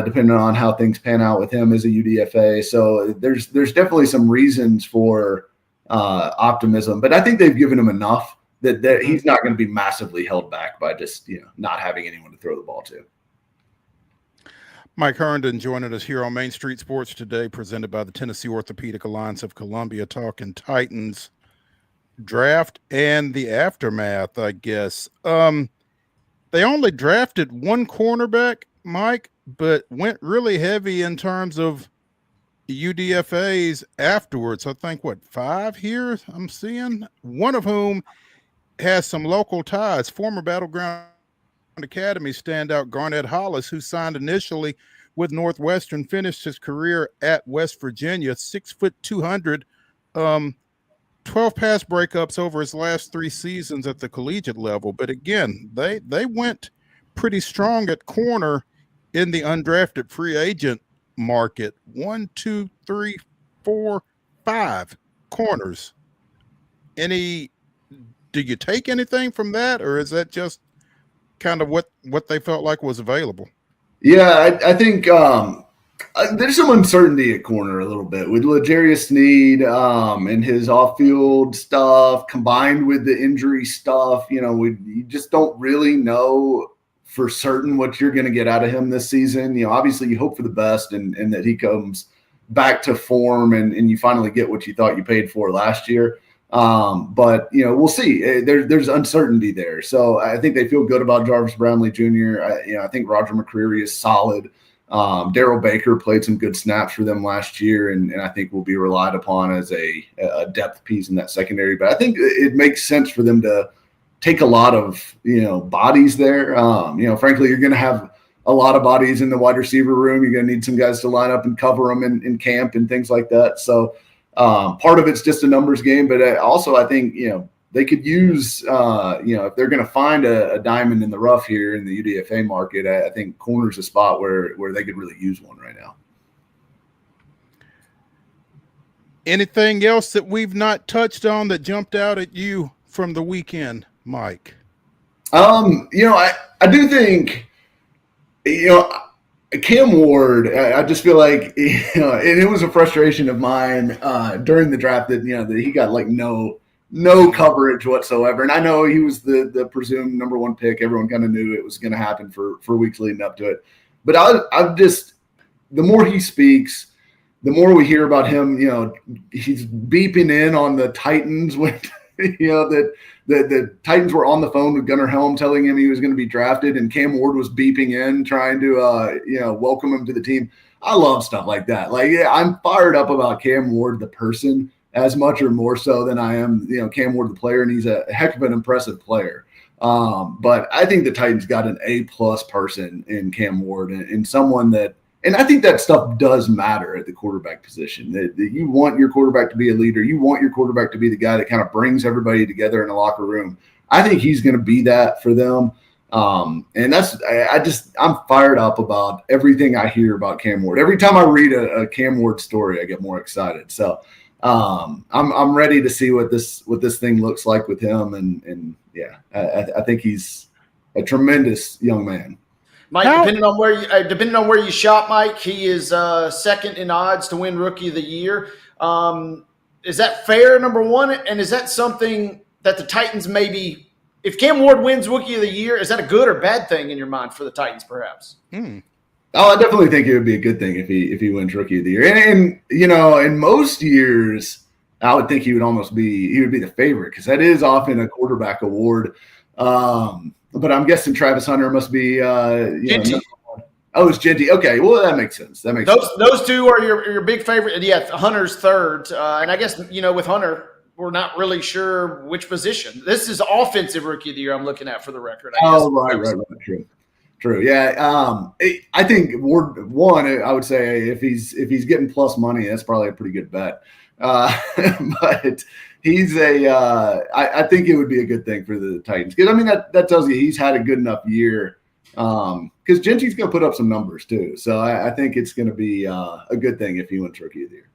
S7: depending on how things pan out with him as a UDFA. So there's definitely some reasons for optimism, but I think they've given him enough that he's not going to be massively held back by just, not having anyone to throw the ball to.
S1: Mike Herndon joining us here on Main Street Sports Today, presented by the Tennessee Orthopedic Alliance of Columbia, talking Titans draft and the aftermath, I guess. They only drafted one cornerback, Mike, but went really heavy in terms of UDFAs afterwards. I think, 5 here I'm seeing, one of whom has some local ties, former Battleground Academy standout Garnett Hollis, who signed initially with Northwestern, finished his career at West Virginia, 6', 200, 12 pass breakups over his last 3 seasons at the collegiate level. But again, they went pretty strong at corner in the undrafted free agent market. 1, 2, 3, 4, 5 corners. Do you take anything from that, or is that just kind of what they felt like was available?
S7: Yeah, I think there's some uncertainty at corner a little bit with L'Jarius Sneed and his off-field stuff combined with the injury stuff. You just don't really know for certain what you're going to get out of him this season. Obviously you hope for the best and that he comes back to form and you finally get what you thought you paid for last year. But we'll see. There's uncertainty there. So I think they feel good about Jarvis Brownlee Jr. I think Roger McCreary is solid. Daryl Baker played some good snaps for them last year, and I think will be relied upon as a depth piece in that secondary. But I think it makes sense for them to take a lot of bodies there. Frankly, you're going to have a lot of bodies in the wide receiver room. You're going to need some guys to line up and cover them in camp and things like that. So part of it's just a numbers game, but also I think they could use if they're going to find a diamond in the rough here in the UDFA market, I think corner's a spot where they could really use one right now.
S1: Anything else that we've not touched on that jumped out at you from the weekend, Mike?
S7: I do think Cam Ward, I just feel like, and it was a frustration of mine during the draft that he got like no coverage whatsoever. And I know he was the presumed number 1 pick. Everyone kind of knew it was going to happen for weeks leading up to it. But I've just, the more he speaks, the more we hear about him, he's beeping in on the Titans when, that the Titans were on the phone with Gunnar Helm telling him he was going to be drafted, and Cam Ward was beeping in trying to welcome him to the team. I love stuff like that. I'm fired up about Cam Ward the person as much or more so than I am Cam Ward the player, and he's a heck of an impressive player. But I think the Titans got an A+ person in Cam Ward and someone that, and I think that stuff does matter at the quarterback position, that you want your quarterback to be a leader. You want your quarterback to be the guy that kind of brings everybody together in a locker room. I think he's going to be that for them. And I'm fired up about everything I hear about Cam Ward. Every time I read a Cam Ward story, I get more excited. So I'm ready to see what this thing looks like with him. And I think he's a tremendous young man.
S2: Mike, depending on where you shop, Mike, he is second in odds to win Rookie of the Year. Is that fair, number one? And is that something that the Titans maybe, if Cam Ward wins Rookie of the Year, is that a good or bad thing in your mind for the Titans, perhaps?
S7: Oh, I definitely think it would be a good thing if he wins Rookie of the Year. And in most years, I would think he would be the favorite because that is often a quarterback award. But I'm guessing Travis Hunter must be
S2: Genty.
S7: It's Genty. Okay, well that makes sense.
S2: Those two are your big favorite. Yeah, Hunter's third, and I guess with Hunter, we're not really sure which position. This is offensive Rookie of the Year I'm looking at for the record.
S7: Right. True. Yeah. I think Ward one. I would say if he's getting plus money, that's probably a pretty good bet. But he's I think it would be a good thing for the Titans because that tells you he's had a good enough year. Because Genty's going to put up some numbers too, so I think it's going to be a good thing if he wins Rookie of the Year.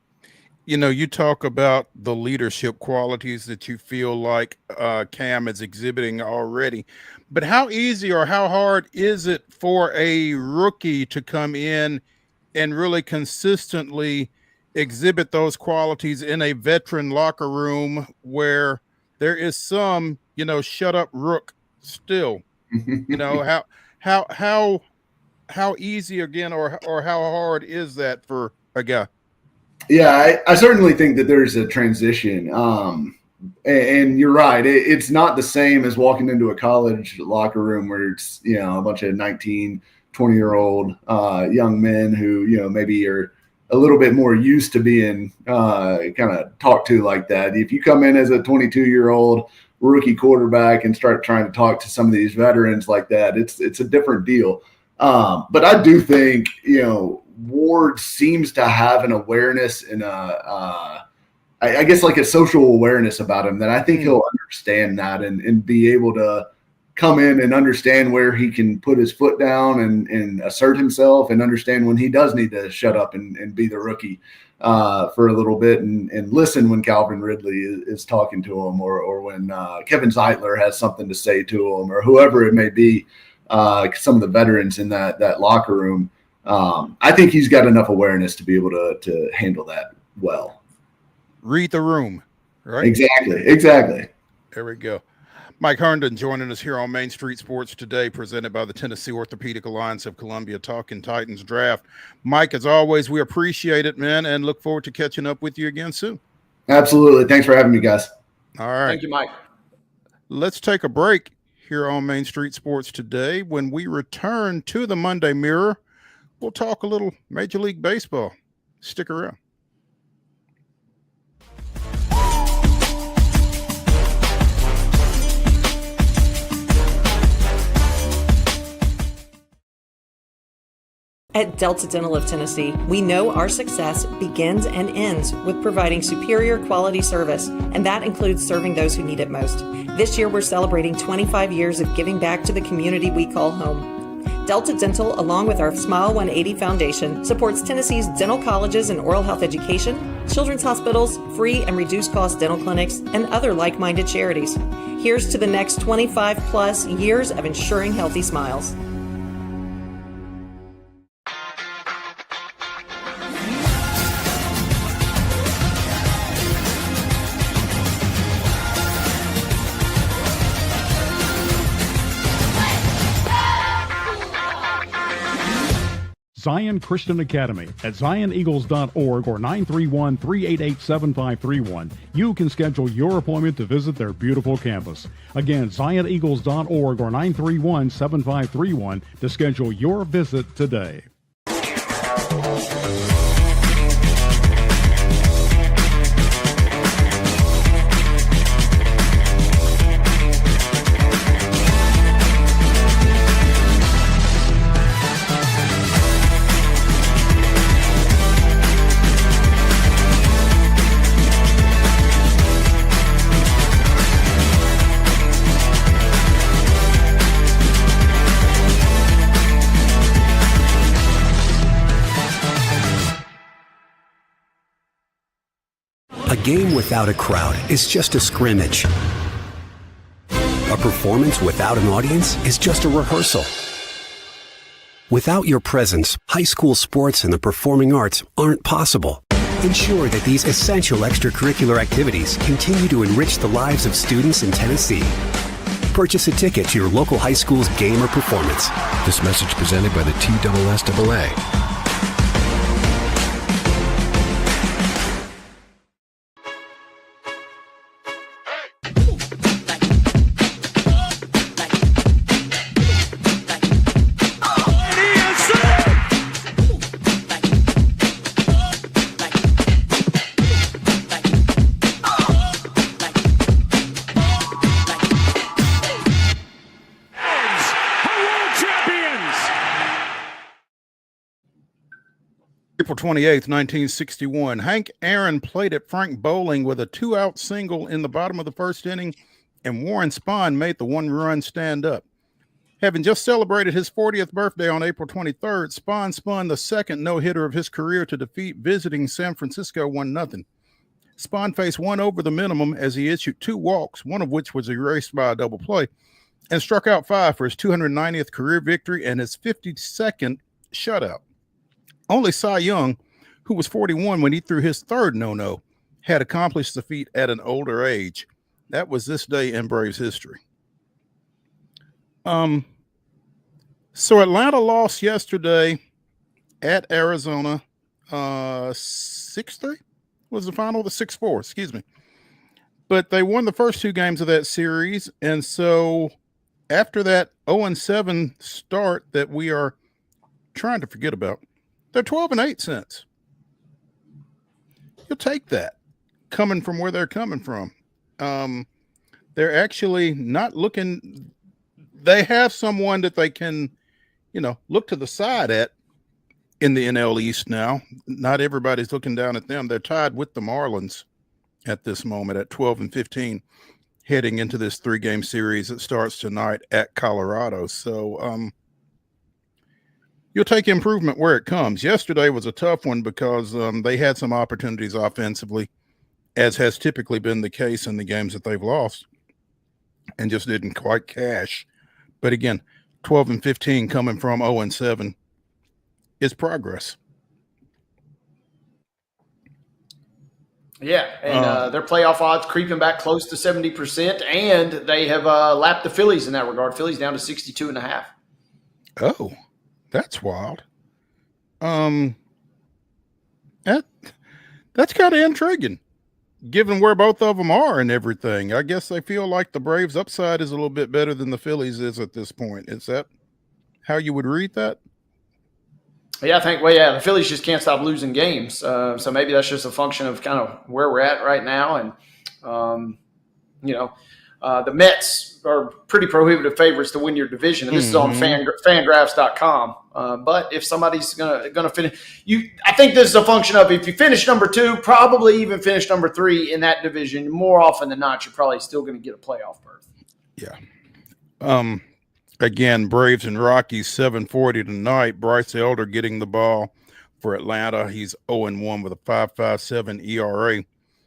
S1: You talk about the leadership qualities that you feel like Cam is exhibiting already, but how easy or how hard is it for a rookie to come in and really consistently exhibit those qualities in a veteran locker room where there is some, shut up rook still? How easy again or how hard is that for a guy?
S7: Yeah, I certainly think that there's a transition. And you're right. It's not the same as walking into a college locker room where it's, a bunch of 19, 20-year-old young men who, maybe are a little bit more used to being kind of talked to like that. If you come in as a 22-year-old rookie quarterback and start trying to talk to some of these veterans like that, it's a different deal. But I do think, Ward seems to have an awareness and I guess like a social awareness about him that I think he'll understand that and be able to come in and understand where he can put his foot down and assert himself and understand when he does need to shut up and be the rookie for a little bit and listen when Calvin Ridley is talking to him or when Kevin Zeitler has something to say to him or whoever it may be, some of the veterans in that locker room. I think he's got enough awareness to be able to handle that well.
S1: Read the room, right?
S7: Exactly.
S1: There we go. Mike Herndon joining us here on Main Street Sports today, presented by the Tennessee Orthopedic Alliance of Columbia, talking Titans draft. Mike, as always, we appreciate it, man, and look forward to catching up with you again soon.
S7: Absolutely. Thanks for having me, guys.
S1: All right.
S2: Thank you, Mike.
S1: Let's take a break here on Main Street Sports today. When we return to the Monday Mirror, we'll talk a little Major League Baseball. Stick around.
S8: At Delta Dental of Tennessee, we know our success begins and ends with providing superior quality service, and that includes serving those who need it most. This year, we're celebrating 25 years of giving back to the community we call home. Delta Dental, along with our Smile 180 Foundation, supports Tennessee's dental colleges and oral health education, children's hospitals, free and reduced cost dental clinics, and other like-minded charities. Here's to the next 25 plus years of ensuring healthy smiles.
S4: Zion Christian Academy at zioneagles.org or 931-388-7531. You can schedule your appointment to visit their beautiful campus. Again, zioneagles.org or 931-7531 to schedule your visit today.
S9: A game without a crowd is just a scrimmage. A performance without an audience is just a rehearsal. Without your presence, high school sports and the performing arts aren't possible. Ensure that these essential extracurricular activities continue to enrich the lives of students in Tennessee. Purchase a ticket to your local high school's game or performance.
S10: This message presented by the TSSAA.
S1: April 28th, 1961. Hank Aaron played at Frank Bowling with a 2-out single in the bottom of the first inning, and Warren Spahn made the one-run stand up. Having just celebrated his 40th birthday on April 23rd, Spahn spun the second no-hitter of his career to defeat visiting San Francisco 1-0. Spahn faced one over the minimum as he issued 2 walks, one of which was erased by a double play, and struck out 5 for his 290th career victory and his 52nd shutout. Only Cy Young, who was 41 when he threw his third no-no, had accomplished the feat at an older age. That was this day in Braves history. So Atlanta lost yesterday at Arizona. 6-3 was the final, the 6-4, excuse me. But they won the first 2 games of that series. And so after that 0-7 start that we are trying to forget about, they're 12-8 since. you'll take that coming from where they're coming from. They're actually not looking. They have someone that they can, look to the side at in the NL East now. Not everybody's looking down at them. They're tied with the Marlins at this moment at 12-15, heading into this 3-game series that starts tonight at Colorado. So you'll take improvement where it comes. Yesterday was a tough one because they had some opportunities offensively, as has typically been the case in the games that they've lost, and just didn't quite cash. But again, 12-15 coming from 0-7 is progress.
S2: Yeah, and their playoff odds creeping back close to 70%, and they have lapped the Phillies in that regard. Phillies down to 62.5.
S1: Oh, that's wild. That's kind of intriguing, given where both of them are and everything. I guess they feel like the Braves' upside is a little bit better than the Phillies is at this point. Is that how you would read that?
S2: Yeah, I think, the Phillies just can't stop losing games. So maybe that's just a function of kind of where we're at right now. And, the Mets are pretty prohibitive favorites to win your division. And this is on fangraphs.com. But if somebody's gonna finish, I think this is a function of if you finish number 2, probably even finish number 3 in that division, more often than not, you're probably still going to get a playoff berth.
S1: Yeah. Again, Braves and Rockies 7:40 tonight. Bryce Elder getting the ball for Atlanta. He's 0-1 with a 5.57 ERA.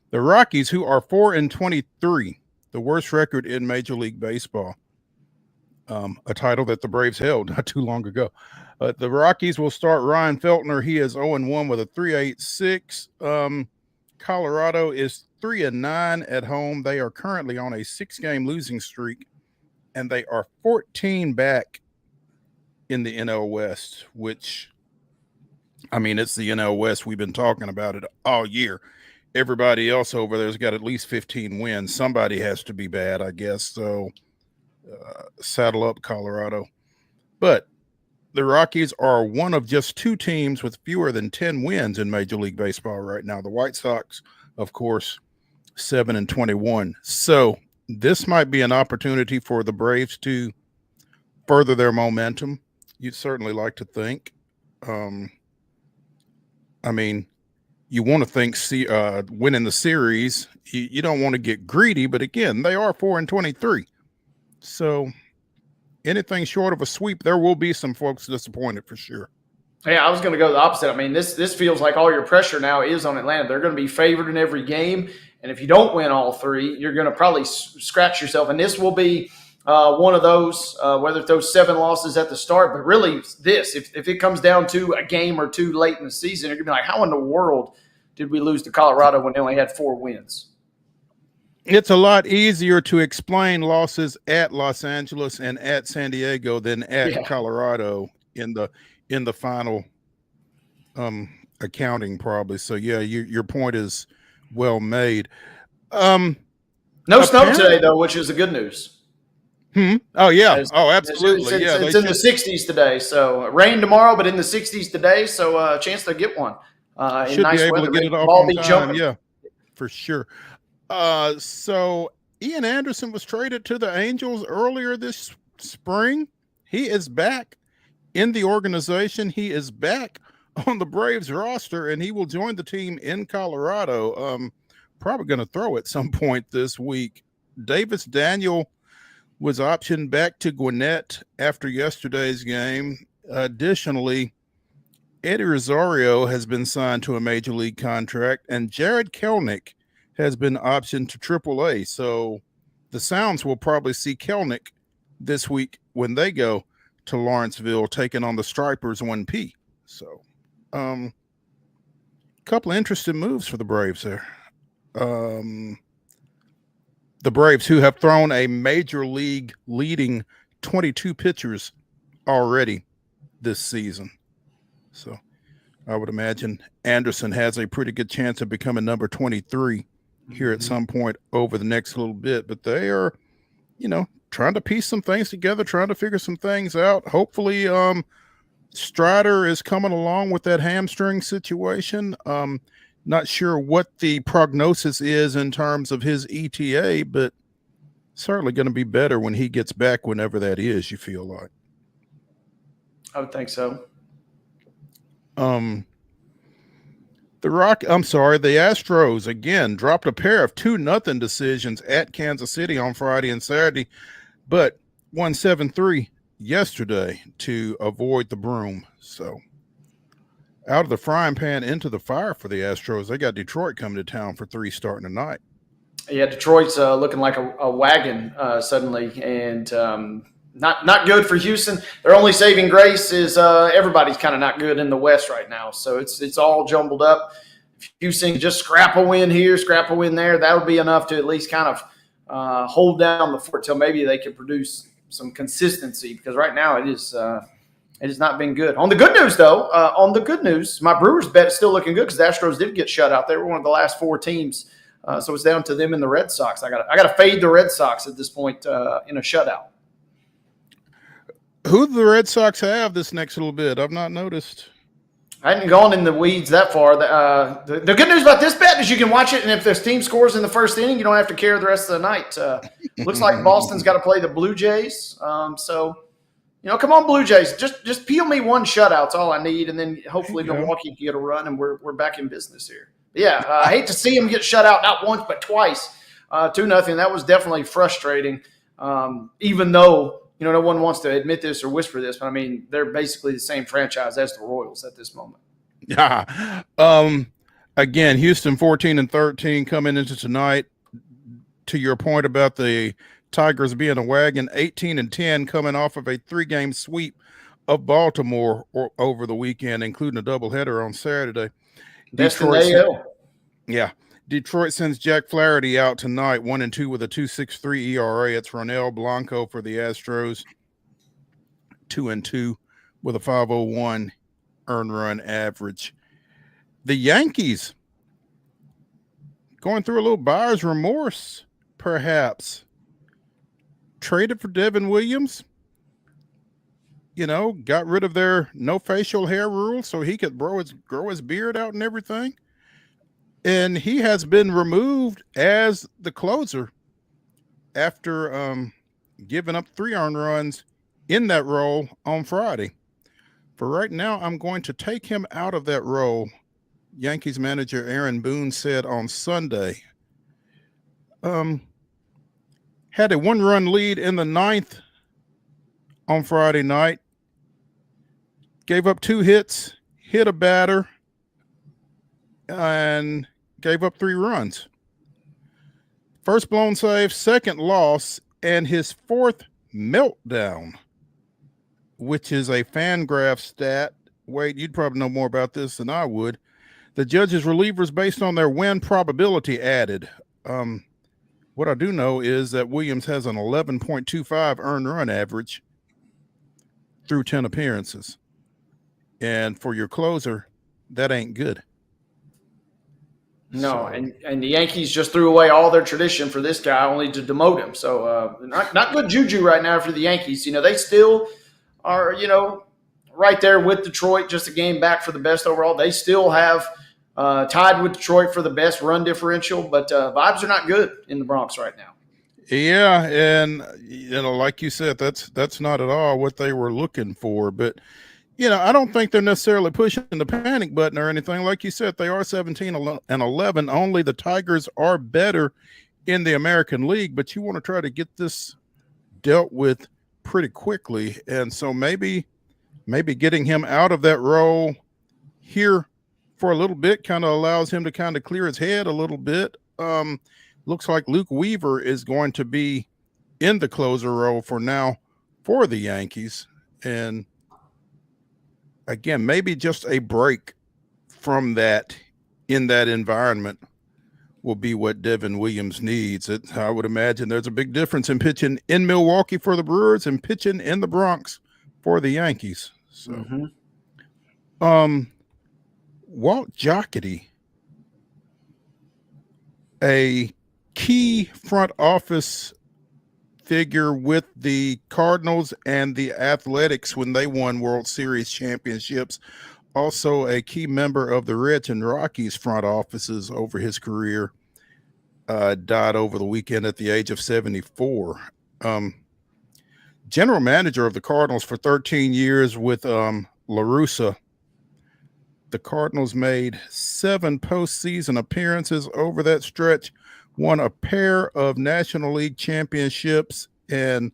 S1: The Rockies, who are 4-23, the worst record in Major League Baseball, a title that the Braves held not too long ago. The Rockies will start Ryan Feltner. He is 0-1 with a 3.86. Colorado is 3-9 at home. They are currently on a 6-game losing streak, and they are 14 back in the NL West, which, it's the NL West. We've been talking about it all year. Everybody else over there's got at least 15 wins. Somebody has to be bad, I guess. So saddle up, Colorado. But the Rockies are one of just 2 teams with fewer than 10 wins in Major League Baseball right now. The White Sox, of course, 7-21. So this might be an opportunity for the Braves to further their momentum. You'd certainly like to think. You want to think winning the series. You don't want to get greedy, but again, they are 4-23. So anything short of a sweep, there will be some folks disappointed for sure.
S2: Yeah, I was going to go the opposite. This feels like all your pressure now is on Atlanta. They're going to be favored in every game. And if you don't win all 3, you're going to probably scratch yourself. And this will be one of those, whether it's those 7 losses at the start, but really if it comes down to a game or 2 late in the season, you're going to be like, how in the world did we lose to Colorado when they only had 4 wins?
S1: It's a lot easier to explain losses at Los Angeles and at San Diego than at Colorado in the final accounting, probably. So your point is well made.
S2: No snow today though, which is the good news.
S1: Oh yeah. Absolutely.
S2: It's in the 60s today. So rain tomorrow, but in the 60s today. So a chance to get one.
S1: Should nice be able weather. To get it off on time. Jumping. Yeah, for sure. So Ian Anderson was traded to the Angels earlier this spring. He is back in the organization. He is back on the Braves roster, and he will join the team in Colorado. Probably going to throw at some point this week. Davis Daniel was optioned back to Gwinnett after yesterday's game. Additionally, Eddie Rosario has been signed to a major league contract, and Jared Kelnick has been optioned to AAA. So the Sounds will probably see Kelnick this week when they go to Lawrenceville, taking on the Stripers 1P. So couple of interesting moves for the Braves there. The Braves, who have thrown a major league leading 22 pitchers already this season. So I would imagine Anderson has a pretty good chance of becoming number 23 here at some point over the next little bit. But they are, trying to piece some things together, trying to figure some things out. Hopefully Strider is coming along with that hamstring situation. Not sure what the prognosis is in terms of his ETA, but certainly going to be better when he gets back, whenever that is, you feel like.
S2: I would think so.
S1: The Astros again dropped a pair of 2-0 decisions at Kansas City on Friday and Saturday, but won 7-3 yesterday to avoid the broom. So out of the frying pan into the fire for the Astros. They got Detroit coming to town for 3 starting tonight.
S2: Yeah, Detroit's looking like a wagon suddenly, and not good for Houston. Their only saving grace is everybody's kind of not good in the West right now, so it's all jumbled up. If Houston just scrap a win here, scrap a win there, that would be enough to at least kind of hold down the fort till maybe they can produce some consistency, because right now it has not been good. On the good news, though, my Brewers bet is still looking good because the Astros did get shut out. They were one of the last 4 teams. So it's down to them and the Red Sox. I got to fade the Red Sox at this point in a shutout.
S1: Who do the Red Sox have this next little bit? I've not noticed.
S2: I hadn't gone in the weeds that far. The good news about this bet is you can watch it, and if this team scores in the first inning, you don't have to care the rest of the night. Looks like Boston's got to play the Blue Jays. So, come on, Blue Jays. Just peel me one shutout's all I need, and then hopefully Milwaukee can get a run, and we're back in business here. Yeah, I hate to see him get shut out not once but twice, 2-0. That was definitely frustrating. Even though no one wants to admit this or whisper this, but I mean they're basically the same franchise as the Royals at this moment.
S1: Yeah. Again, Houston 14-13 coming into tonight. To your point about the Tigers being a wagon, 18-10 coming off of a 3-game sweep of Baltimore over the weekend, including a doubleheader on Saturday. Detroit sends Jack Flaherty out tonight, 1-2 with a 2.63 ERA. It's Ronel Blanco for the Astros, 2-2 with a 5.01 earned run average. The Yankees going through a little buyer's remorse, perhaps. Traded for Devin Williams. Got rid of their no facial hair rule so he could grow his beard out and everything. And he has been removed as the closer after giving up 3 earned runs in that role on Friday. For right now, I'm going to take him out of that role, Yankees manager Aaron Boone said on Sunday. Had a 1-run lead in the 9th on Friday night. Gave up 2 hits, hit a batter, and gave up 3 runs. First blown save, second loss, and his 4th meltdown, which is a Fangraph stat. Wade, you'd probably know more about this than I would. The judges' relievers based on their win probability added. What I do know is that Williams has an 11.25 earned run average through 10 appearances. And for your closer, that ain't good.
S2: No, and the Yankees just threw away all their tradition for this guy only to demote him. So not good juju right now for the Yankees. They still are, right there with Detroit, just a game back for the best overall. They still have tied with Detroit for the best run differential, but vibes are not good in the Bronx right now.
S1: Yeah, and like you said, that's not at all what they were looking for. But I don't think they're necessarily pushing the panic button or anything. Like you said, they are 17-11. Only the Tigers are better in the American League, but you want to try to get this dealt with pretty quickly. And so maybe getting him out of that role here for a little bit kind of allows him to kind of clear his head a little bit. Looks like Luke Weaver is going to be in the closer role for now for the Yankees. And again, maybe just a break from that in that environment will be what Devin Williams needs. I would imagine there's a big difference in pitching in Milwaukee for the Brewers and pitching in the Bronx for the Yankees. So, Walt Jocketty, a key front office figure with the Cardinals and the Athletics when they won World Series championships also a key member of the Reds and Rockies front offices over his career. Died over the weekend at the age of 74. General manager of the Cardinals for 13 years with La Russa. The Cardinals made 7 postseason appearances over that stretch, won a pair of National League championships, and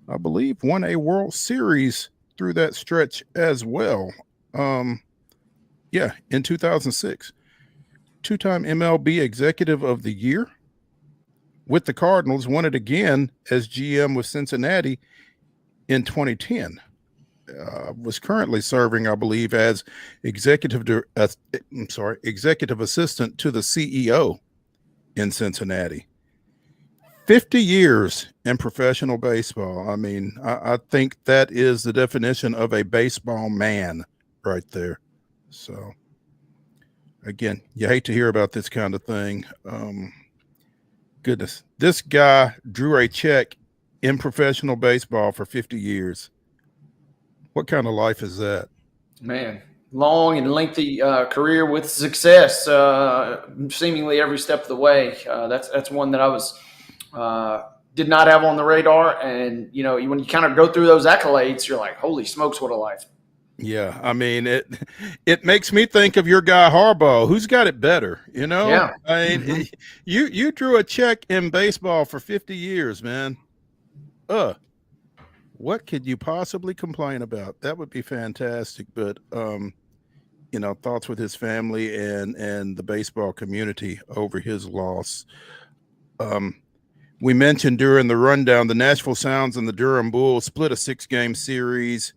S1: I believe won a World Series through that stretch as well. In 2006. 2-time MLB Executive of the Year with the Cardinals, won it again as GM with Cincinnati in 2010. Was currently serving, I believe, as executive assistant to the CEO in Cincinnati. 50 years in professional baseball. I mean, I think that is the definition of a baseball man right there. So, again, you hate to hear about this kind of thing. Goodness, this guy drew a check in professional baseball for 50 years. What kind of life is that?
S2: Man, long and lengthy career with success, seemingly every step of the way. That's one that I was did not have on the radar. And, when you kind of go through those accolades, you're like, holy smokes, what a life.
S1: Yeah, I mean, it makes me think of your guy Harbaugh. Who's got it better,
S2: Yeah.
S1: I mean, you drew a check in baseball for 50 years, man. What could you possibly complain about? That would be fantastic. But thoughts with his family and the baseball community over his loss. We mentioned during the rundown, the Nashville Sounds and the Durham Bulls split a 6-game series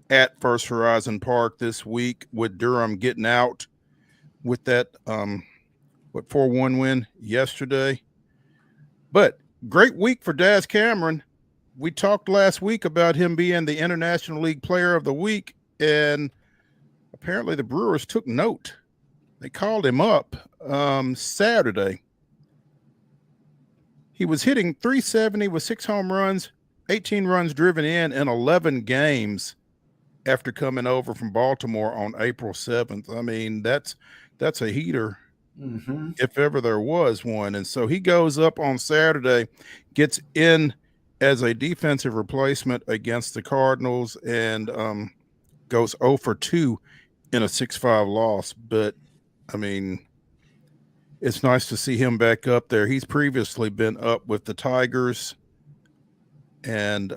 S1: at First Horizon Park this week, with Durham getting out with that 4-1 win yesterday. But great week for Daz Cameron. We talked last week about him being the International League Player of the Week, and apparently the Brewers took note. They called him up Saturday. He was hitting .370 with 6 home runs, 18 runs driven in 11 games after coming over from Baltimore on April 7th. I mean, that's a heater, if ever there was one. And so he goes up on Saturday, gets in as a defensive replacement against the Cardinals, and goes 0 for 2 in a 6-5 loss. But, I mean, it's nice to see him back up there. He's previously been up with the Tigers, and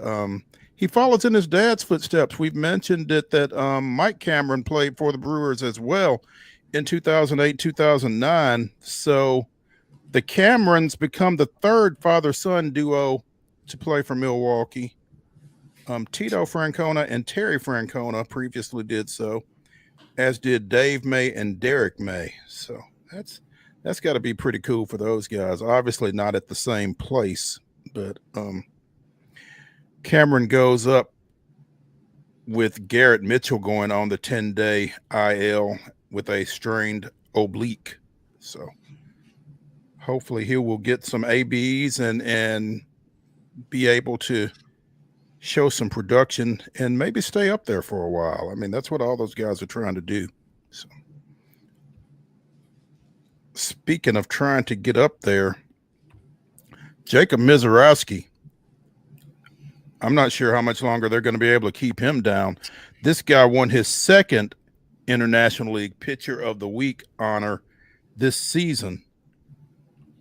S1: he follows in his dad's footsteps. We've mentioned that Mike Cameron played for the Brewers as well in 2008, 2009. So the Camerons become the third father-son duo to play for Milwaukee. Tito Francona and Terry Francona previously did so, as did Dave May and Derek May. So that's got to be pretty cool for those guys. Obviously not at the same place, but Cameron goes up with Garrett Mitchell going on the 10-day IL with a strained oblique. So hopefully he will get some ABs and be able to show some production and maybe stay up there for a while. I mean, that's what all those guys are trying to do. So, speaking of trying to get up there, Jacob Mizorowski, I'm not sure how much longer they're going to be able to keep him down. This guy won his second International League Pitcher of the Week honor this season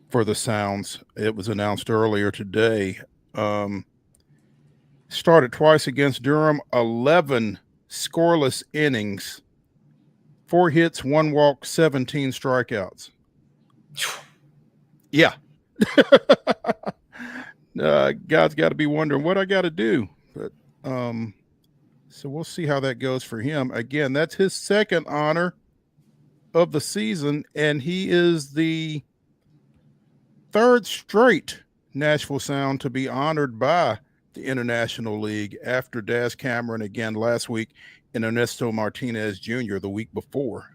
S1: for the Sounds. It was announced earlier today. Started twice against Durham, 11 scoreless innings, 4 hits, 1 walk, 17 strikeouts. Yeah. God's got to be wondering what I got to do. But so we'll see how that goes for him. Again, that's his second honor of the season, and he is the third straight Nashville Sound to be honored by the International League, after Daz Cameron again last week and Ernesto Martinez Jr. the week before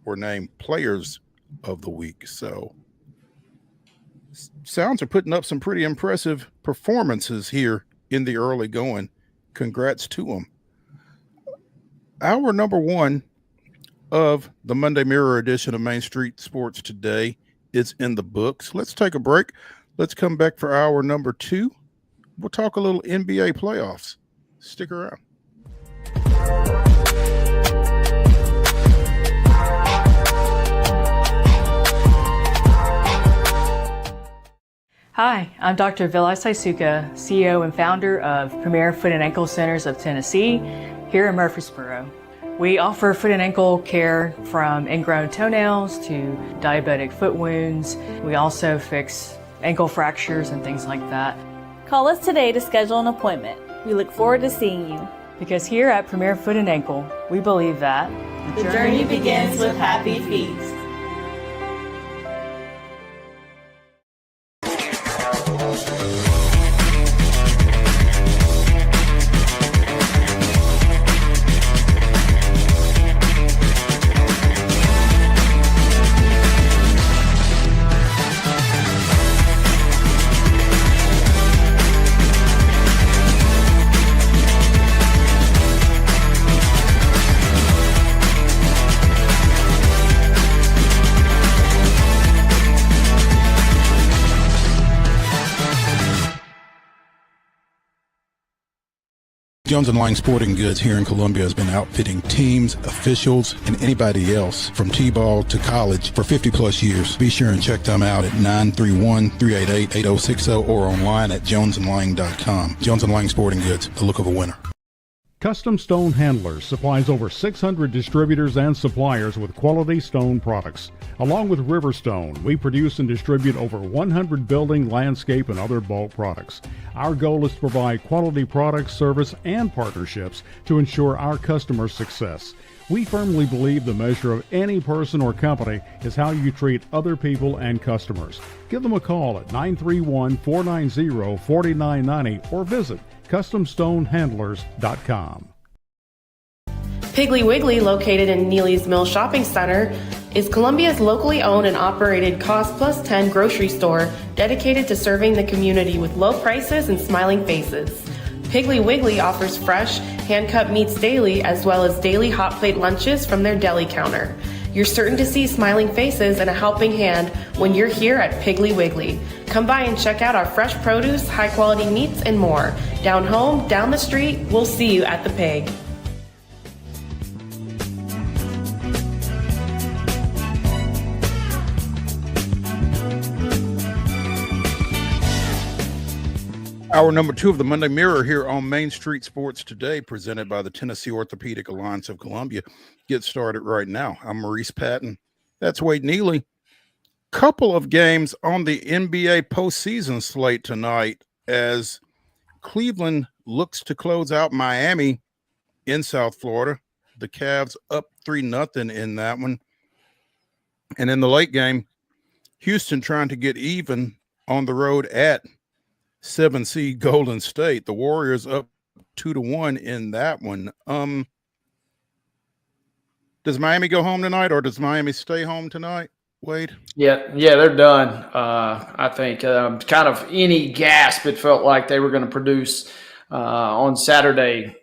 S1: were named Players of the Week. So Sounds are putting up some pretty impressive performances here in the early going. Congrats to them. Our number one of the Monday Mirror edition of Main Street Sports Today is in the books. Let's take a break. Let's come back for hour number 2. We'll talk a little NBA playoffs. Stick around.
S11: Hi, I'm Dr. Vilay Saisuka, CEO and founder of Premier Foot and Ankle Centers of Tennessee here in Murfreesboro. We offer foot and ankle care from ingrown toenails to diabetic foot wounds. We also fix ankle fractures and things like that.
S12: Call us today to schedule an appointment. We look forward to seeing you.
S11: Because here at Premier Foot and Ankle, we believe that
S12: the journey begins with happy feet.
S1: Jones & Lang Sporting Goods here in Columbia has been outfitting teams, officials, and anybody else from T-ball to college for 50-plus years. Be sure and check them out at 931-388-8060 or online at jonesandlang.com. Jones & Lang Sporting Goods, the look of a winner.
S4: Custom Stone Handlers supplies over 600 distributors and suppliers with quality stone products. Along with Riverstone, we produce and distribute over 100 building, landscape, and other bulk products. Our goal is to provide quality products, service, and partnerships to ensure our customers' success. We firmly believe the measure of any person or company is how you treat other people and customers. Give them a call at 931-490-4990 or visit CustomStoneHandlers.com.
S13: Piggly Wiggly, located in Neely's Mill Shopping Center, is Columbia's locally owned and operated Cost Plus 10 grocery store dedicated to serving the community with low prices and smiling faces. Piggly Wiggly offers fresh, hand-cut meats daily as well as daily hot plate lunches from their deli counter. You're certain to see smiling faces and a helping hand when you're here at Piggly Wiggly. Come by and check out our fresh produce, high-quality meats, and more. Down home, down the street, we'll see you at the Pig.
S1: Hour number 2 of the Monday Mirror here on Main Street Sports Today, presented by the Tennessee Orthopedic Alliance of Columbia. Get started right now. I'm Maurice Patton. That's Wade Neely. Couple of games on the NBA postseason slate tonight as Cleveland looks to close out Miami in South Florida. The Cavs up 3-0 in that one. And in the late game, Houston trying to get even on the road at 7 seed Golden State. The Warriors up 2-1 in that one. Does Miami go home tonight, or does Miami stay home tonight, Wade?
S2: Yeah, they're done. I think kind of any gasp it felt like they were going to produce on Saturday.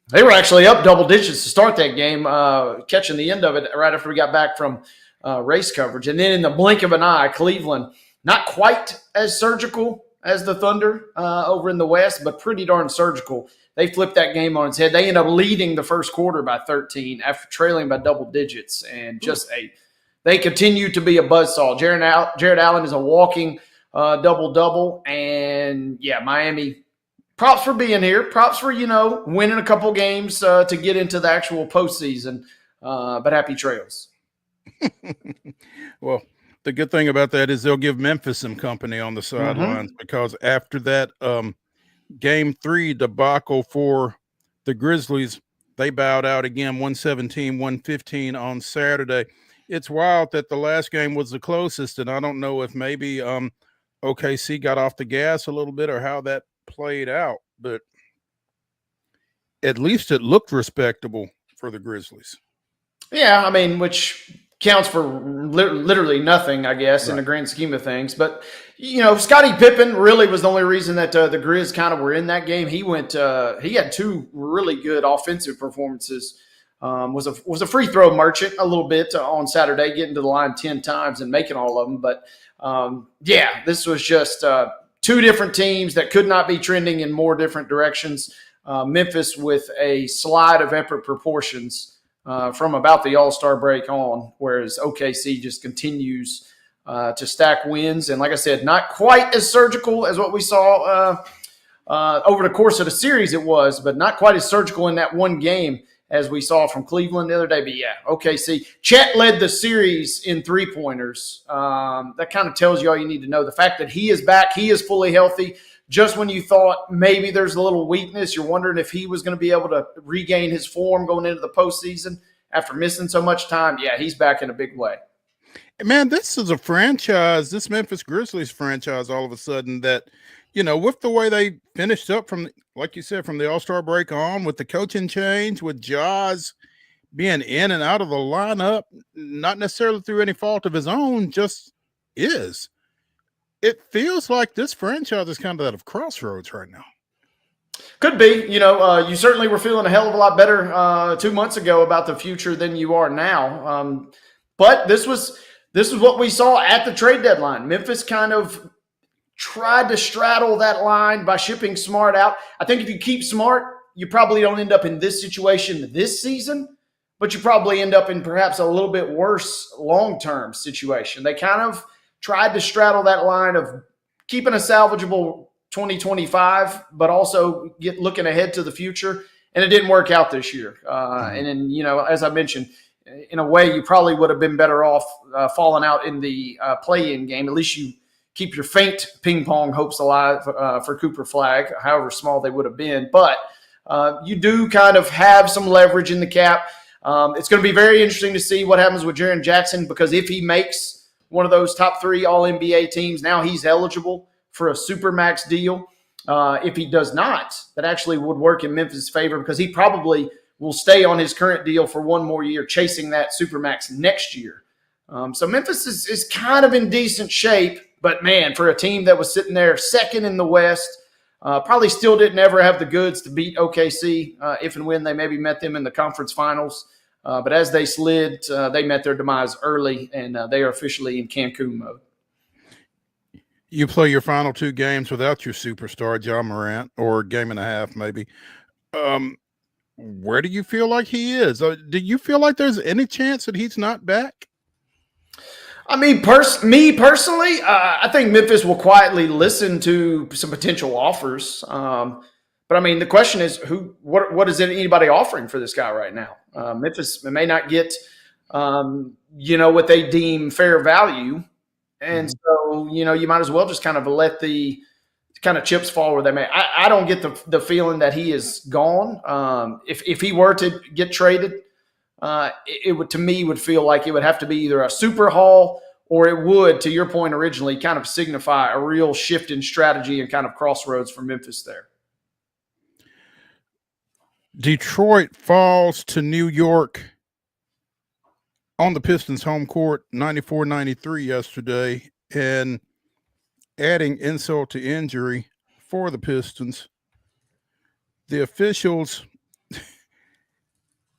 S2: They were actually up double digits to start that game, catching the end of it right after we got back from race coverage. And then in the blink of an eye, Cleveland, not quite as surgical as the Thunder over in the West, but pretty darn surgical. They flipped that game on its head. They end up leading the first quarter by 13 after trailing by double digits, and they continue to be a buzzsaw. Jared Allen is a walking double-double, and Miami, props for being here. Props for, winning a couple games to get into the actual postseason, but happy trails.
S1: Well, the good thing about that is they'll give Memphis some company on the sidelines because after that Game 3 debacle for the Grizzlies, they bowed out again 117-115 on Saturday. It's wild that the last game was the closest, and I don't know if maybe OKC got off the gas a little bit or how that played out, but at least it looked respectable for the Grizzlies.
S2: Yeah, I mean, which counts for literally nothing, I guess, in the grand scheme of things. But, Scottie Pippen really was the only reason that the Grizz kind of were in that game. He had 2 really good offensive performances was a free throw merchant a little bit on Saturday, getting to the line 10 times and making all of them. But this was just two different teams that could not be trending in more different directions. Memphis with a slide of epic proportions from about the All-Star break on, whereas OKC just continues to stack wins. And like I said, not quite as surgical as what we saw over the course of the series it was, but not quite as surgical in that one game as we saw from Cleveland the other day. But yeah, OKC. Chet led the series in three-pointers. That kind of tells you all you need to know. The fact that he is back, he is fully healthy. Just when you thought maybe there's a little weakness, you're wondering if he was going to be able to regain his form going into the postseason after missing so much time. Yeah, he's back in a big way.
S1: Man, this is a franchise, this Memphis Grizzlies franchise, all of a sudden that, with the way they finished up from, like you said, from the All-Star break on, with the coaching change, with Jaws being in and out of the lineup, not necessarily through any fault of his own, just is. It feels like this franchise is kind of at a crossroads right now.
S2: Could be. You certainly were feeling a hell of a lot better 2 months ago about the future than you are now. But this was what we saw at the trade deadline. Memphis kind of tried to straddle that line by shipping Smart out. I think if you keep Smart, you probably don't end up in this situation this season, but you probably end up in perhaps a little bit worse long-term situation. They kind of tried to straddle that line of keeping a salvageable 2025, but also looking ahead to the future. And it didn't work out this year. And then, as I mentioned, in a way, you probably would have been better off falling out in the play-in game. At least you keep your faint ping-pong hopes alive for Cooper Flag, however small they would have been. But you do kind of have some leverage in the cap. It's going to be very interesting to see what happens with Jaren Jackson, because if he makes one of those top 3 All-NBA teams, now he's eligible for a Supermax deal. If he does not, that actually would work in Memphis' favor, because he probably will stay on his current deal for one more year, chasing that Supermax next year. So Memphis is kind of in decent shape, but man, for a team that was sitting there second in the West, probably still didn't ever have the goods to beat OKC if and when they maybe met them in the conference finals. But as they slid, they met their demise early, and they are officially in Cancun mode.
S1: You play your final 2 games without your superstar, John Morant, or a game and a half maybe. Where do you feel like he is? Do you feel like there's any chance that he's not back?
S2: I mean, me personally, I think Memphis will quietly listen to some potential offers. But I mean, the question is, what is anybody offering for this guy right now? Memphis may not get, what they deem fair value. And so, you might as well just kind of let the kind of chips fall where they may. I don't get the feeling that he is gone. If he were to get traded, it would feel like it would have to be either a super haul, or it would, to your point originally, kind of signify a real shift in strategy and kind of crossroads for Memphis there.
S1: Detroit falls to New York on the Pistons home court 94-93 yesterday, and adding insult to injury for the Pistons, the officials,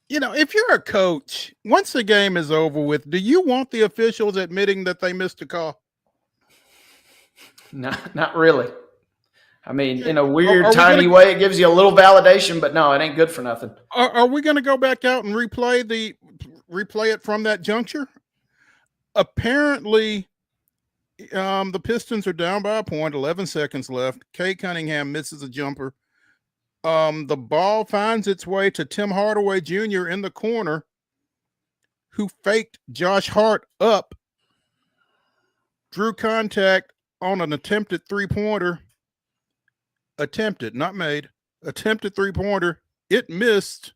S1: if you're a coach, once the game is over with, do you want the officials admitting that they missed a call?
S2: Not really. I mean, in a weird, tiny way, it gives you a little validation, but no, it ain't good for nothing.
S1: Are we going to go back out and replay it from that juncture? Apparently, the Pistons are down by a point, 11 seconds left. Kay Cunningham misses a jumper. The ball finds its way to Tim Hardaway Jr. in the corner, who faked Josh Hart up, drew contact on an attempted three-pointer. Attempted, not made. Attempted three-pointer. It missed.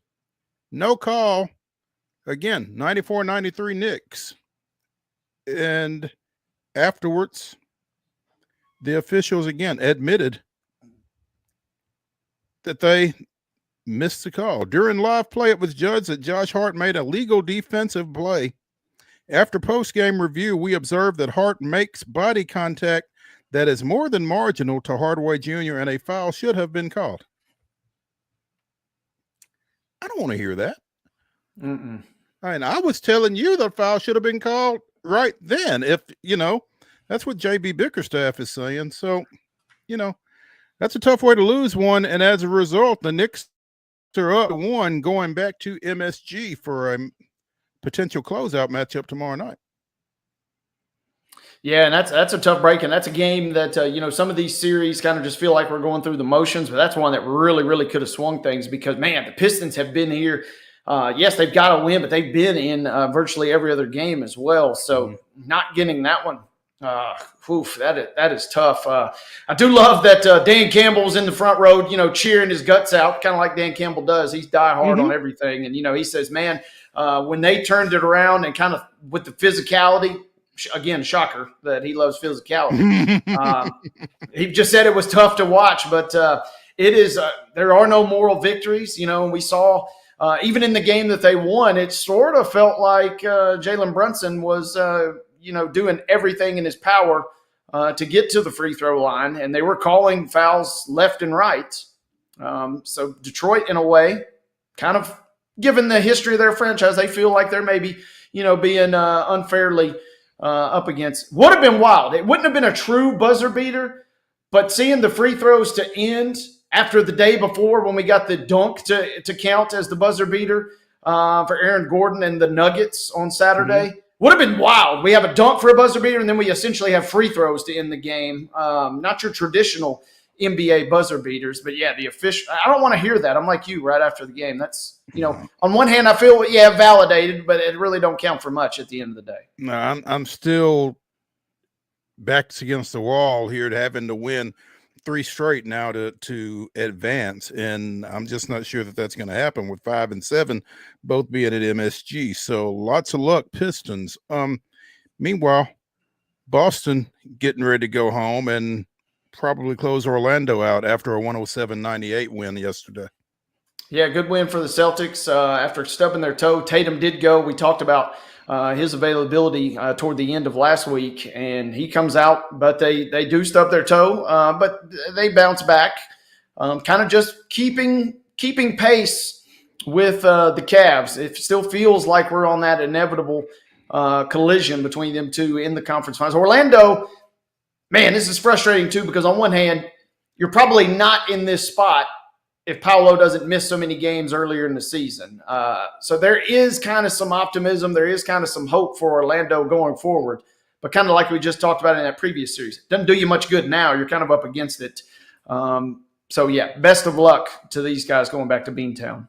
S1: No call. Again, 94-93 Knicks. And afterwards, the officials again admitted that they missed the call. During live play, it was judged that Josh Hart made a legal defensive play. After post-game review, we observed that Hart makes body contact that is more than marginal to Hardaway Jr., and a foul should have been called. I don't want to hear that.
S2: Mm-mm.
S1: I mean, I was telling you the foul should have been called right then. If, that's what JB Bickerstaff is saying. So, that's a tough way to lose one. And as a result, the Knicks are up 1 going back to MSG for a potential closeout matchup tomorrow night.
S2: Yeah, and that's a tough break, and that's a game that some of these series kind of just feel like we're going through the motions, but that's one that really, really could have swung things because, man, the Pistons have been here. Yes, they've got to win, but they've been in virtually every other game as well. So not getting that one, that is tough. I do love that Dan Campbell's in the front row, cheering his guts out, kind of like Dan Campbell does. He's die hard on everything, and he says, man, when they turned it around and kind of with the physicality. Again, shocker that he loves physicality. He just said it was tough to watch, but it is. There are no moral victories, and we saw even in the game that they won, it sort of felt like Jalen Brunson was, doing everything in his power to get to the free throw line, and they were calling fouls left and right. So Detroit, in a way, kind of given the history of their franchise, they feel like they're maybe, being unfairly up against. Would have been wild. It wouldn't have been a true buzzer beater, but seeing the free throws to end after the day before when we got the dunk to count as the buzzer beater for Aaron Gordon and the Nuggets on Saturday would have been wild. We have a dunk for a buzzer beater, and then we essentially have free throws to end the game. Not your traditional NBA buzzer beaters, but yeah, the official. I don't want to hear that. I'm like you right after the game. That's, on one hand, I feel, validated, but it really don't count for much at the end of the day.
S1: No, I'm still backs against the wall here to having to win 3 straight now to advance. And I'm just not sure that that's going to happen with 5 and 7, both being at MSG. So lots of luck, Pistons. Meanwhile, Boston getting ready to go home and probably close Orlando out after a 107-98 win yesterday.
S2: Yeah, good win for the Celtics after stubbing their toe. Tatum did go. We talked about his availability toward the end of last week, and he comes out, but they do stub their toe, but they bounce back, kind of just keeping pace with the Cavs. It still feels like we're on that inevitable collision between them two in the conference finals. Orlando, man, this is frustrating too, because on one hand, you're probably not in this spot if Paolo doesn't miss so many games earlier in the season. So there is kind of some optimism. There is kind of some hope for Orlando going forward. But kind of like we just talked about in that previous series, it doesn't do you much good now. You're kind of up against it. So, yeah, best of luck to these guys going back to Beantown.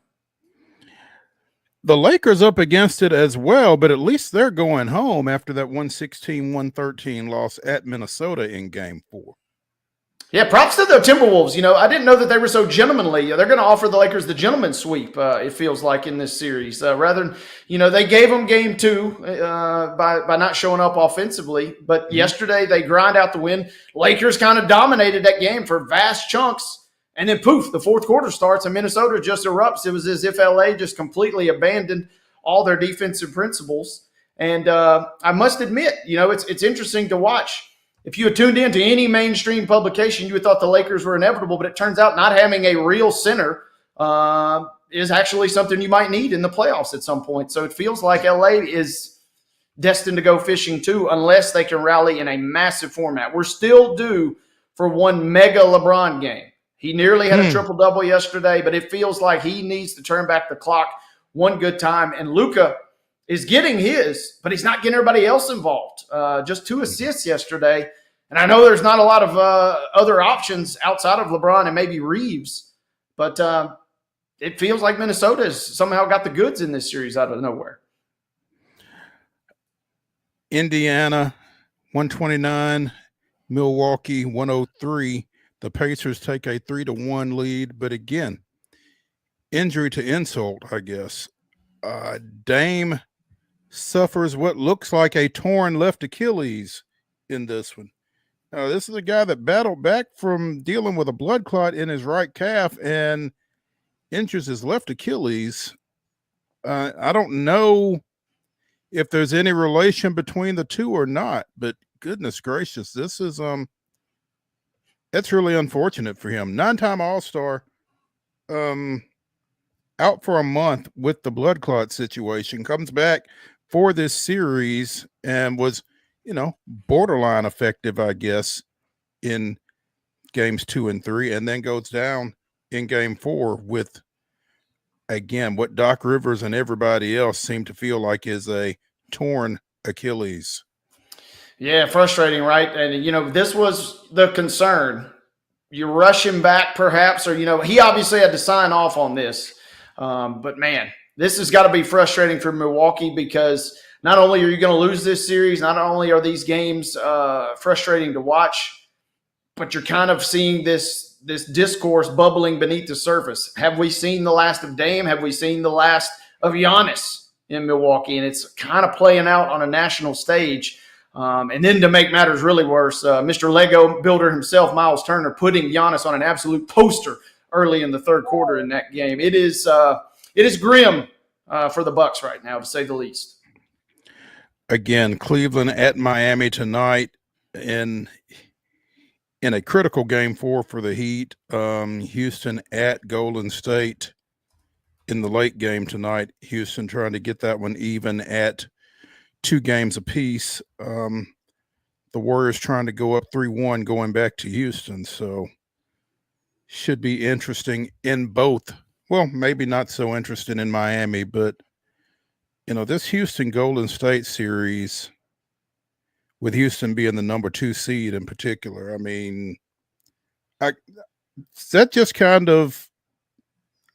S1: The Lakers up against it as well, but at least they're going home after that 116-113 loss at Minnesota in Game 4.
S2: Yeah, props to the Timberwolves. I didn't know that they were so gentlemanly. They're going to offer the Lakers the gentleman's sweep, it feels like, in this series. Rather than, they gave them Game 2 by not showing up offensively. But yesterday they grind out the win. Lakers kind of dominated that game for vast chunks. And then, poof, the fourth quarter starts and Minnesota just erupts. It was as if LA just completely abandoned all their defensive principles. And I must admit, it's interesting to watch. If you had tuned into any mainstream publication, you would thought the Lakers were inevitable, but it turns out not having a real center is actually something you might need in the playoffs at some point. So it feels like LA is destined to go fishing too, unless they can rally in a massive format. We're still due for one mega LeBron game. He nearly had a triple-double yesterday, but it feels like he needs to turn back the clock one good time. And Luka is getting his, but he's not getting everybody else involved. Just 2 assists yesterday. And I know there's not a lot of other options outside of LeBron and maybe Reeves, but it feels like Minnesota has somehow got the goods in this series out of nowhere.
S1: Indiana, 129, Milwaukee, 103. The Pacers take a 3-1 lead, but again, injury to insult, I guess. Dame suffers what looks like a torn left Achilles in this one. This is a guy that battled back from dealing with a blood clot in his right calf and injures his left Achilles. I don't know if there's any relation between the two or not, but goodness gracious, this is that's really unfortunate for him. 9-time All-Star. out for a month with the blood clot situation, comes back for this series and was, borderline effective, I guess, in games 2 and 3, and then goes down in game 4 with, again, what Doc Rivers and everybody else seem to feel like is a torn Achilles.
S2: Yeah, frustrating, right? And, this was the concern. You rush him back perhaps, or, he obviously had to sign off on this. But, man, this has got to be frustrating for Milwaukee because not only are you going to lose this series, not only are these games frustrating to watch, but you're kind of seeing this discourse bubbling beneath the surface. Have we seen the last of Dame? Have we seen the last of Giannis in Milwaukee? And it's kind of playing out on a national stage. And then to make matters really worse, Mr. Lego builder himself, Miles Turner, putting Giannis on an absolute poster early in the third quarter in that game. It is grim for the Bucks right now, to say the least.
S1: Again, Cleveland at Miami tonight in a critical game 4 for the Heat. Houston at Golden State in the late game tonight. Houston trying to get that one even at 2 games apiece. The Warriors trying to go up 3-1 going back to Houston. So should be interesting in both. Well, maybe not so interesting in Miami, but this Houston Golden State series, with Houston being the number 2 seed in particular, I mean, is that just kind of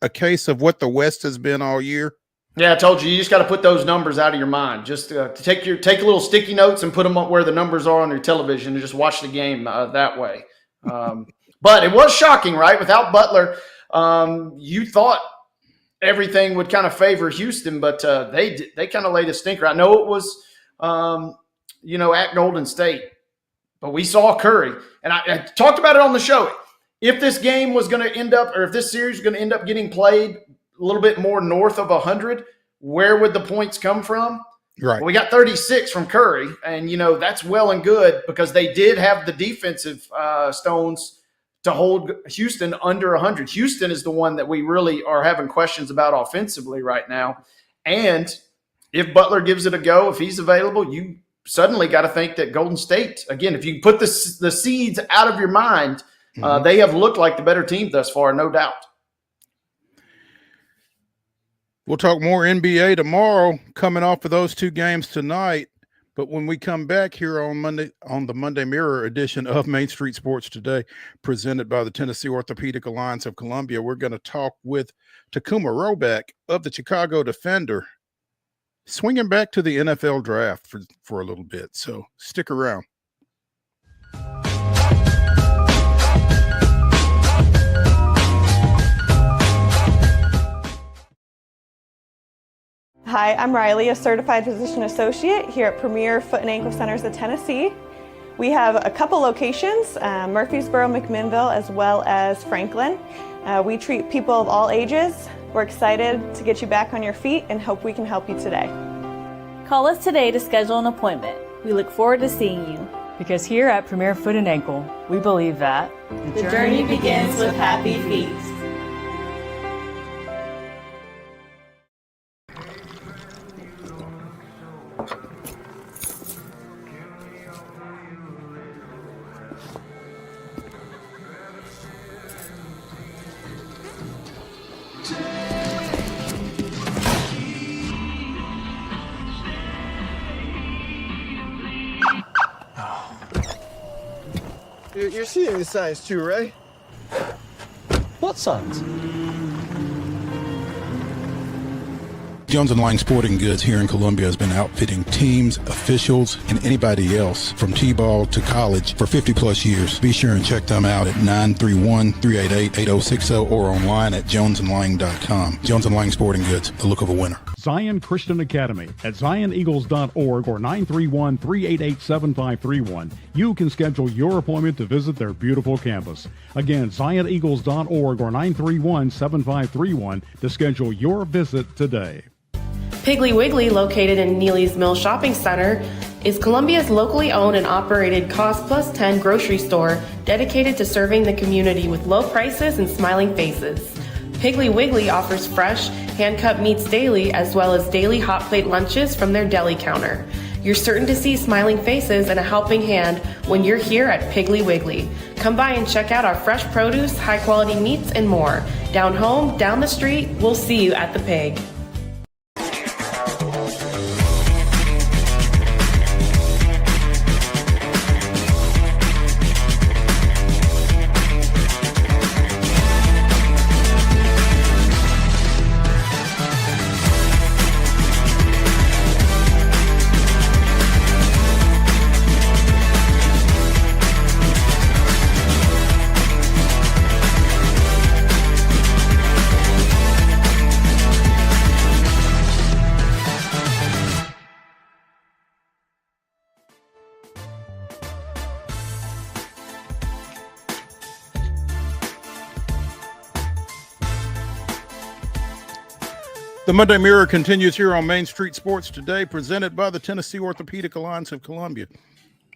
S1: a case of what the West has been all year?
S2: Yeah, I told you, you just got to put those numbers out of your mind. Just take little sticky notes and put them up where the numbers are on your television and just watch the game that way. But it was shocking, right? Without Butler, you thought everything would kind of favor Houston, but they kind of laid a stinker. I know it was, at Golden State, but we saw Curry. And I talked about it on the show. If this game was going to end up, or if this series was going to end up getting played a little bit more north of 100, where would the points come from?
S1: Right.
S2: Well, we got 36 from Curry, and, that's well and good because they did have the defensive stones to hold Houston under 100. Houston is the one that we really are having questions about offensively right now. And if Butler gives it a go, if he's available, you suddenly got to think that Golden State, again, if you put the seeds out of your mind, they have looked like the better team thus far, no doubt.
S1: We'll talk more NBA tomorrow, coming off of those 2 games tonight. But when we come back here on Monday, on the Monday Mirror edition of Main Street Sports Today, presented by the Tennessee Orthopedic Alliance of Columbia, we're going to talk with TACUMA ROEBACK of the Chicago Defender, swinging back to the NFL draft for a little bit. So stick around.
S14: Hi, I'm Riley, a certified physician associate here at Premier Foot and Ankle Centers of Tennessee. We have a couple locations, Murfreesboro, McMinnville, as well as Franklin. We treat people of all ages. We're excited to get you back on your feet and hope we can help you today.
S12: Call us today to schedule an appointment. We look forward to seeing you.
S11: Because here at Premier Foot and Ankle, we believe that
S12: the journey begins with happy feet.
S5: You're seeing the signs too, right?
S6: What signs?
S1: Jones & Lang Sporting Goods here in Columbia has been outfitting teams, officials, and anybody else from T-ball to college for 50 plus years. Be sure and check them out at 931-388-8060 or online at jonesandlang.com. Jones & Lang Sporting Goods, the look of a winner.
S4: Zion Christian Academy at zioneagles.org or 931-388-7531. You can schedule your appointment to visit their beautiful campus. Again, zioneagles.org or 931-7531 to schedule your visit today.
S13: Piggly Wiggly, located in Neely's Mill Shopping Center, is Columbia's locally owned and operated Cost Plus 10 grocery store dedicated to serving the community with low prices and smiling faces. Piggly Wiggly offers fresh, hand-cut meats daily, as well as daily hot plate lunches from their deli counter. You're certain to see smiling faces and a helping hand when you're here at Piggly Wiggly. Come by and check out our fresh produce, high-quality meats, and more. Down home, down the street, we'll see you at the Pig.
S1: The Monday Mirror continues here on Main Street Sports Today, presented by the Tennessee Orthopedic Alliance of Columbia.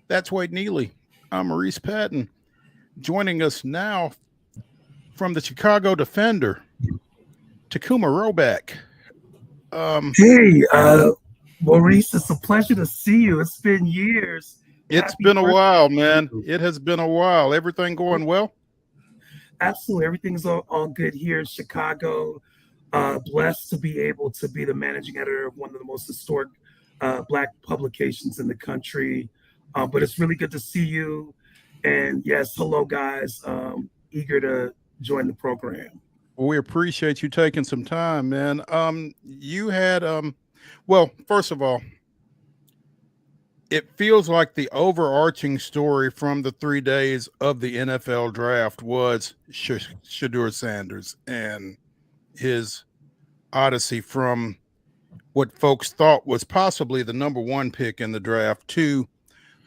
S1: That's Wade Neely. I'm Maurice Patton. Joining us now from the Chicago Defender, TACUMA ROEBACK.
S15: Maurice, it's a pleasure to see you. It's been years.
S1: It's been a while, man. It has been a while. Everything going well?
S15: Absolutely. Everything's all good here in Chicago. Blessed to be able to be the managing editor of one of the most historic Black publications in the country. But it's really good to see you. And yes, hello, guys. Eager to join the program.
S1: We appreciate you taking some time, man. You had, well, first of all, it feels like the overarching story from the 3 days of the NFL draft was Shedeur Sanders and his odyssey from what folks thought was possibly the number one pick in the draft to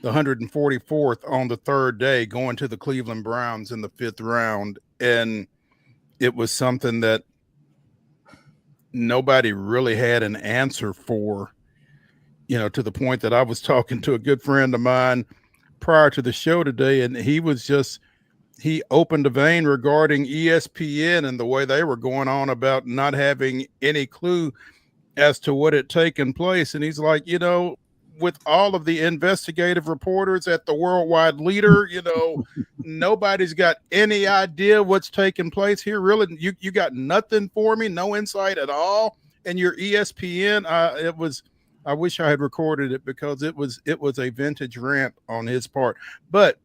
S1: the 144th on the third day, going to the Cleveland Browns in the 5th round. And it was something that nobody really had an answer for, you know, to the point that I was talking to a good friend of mine prior to the show today, and he opened a vein regarding ESPN and the way they were going on about not having any clue as to what had taken place. And he's like, you know, with all of the investigative reporters at the worldwide leader, you know, nobody's got any idea what's taking place here. Really, you got nothing for me, no insight at all. And your ESPN, I wish I had recorded it because it was a vintage rant on his part. But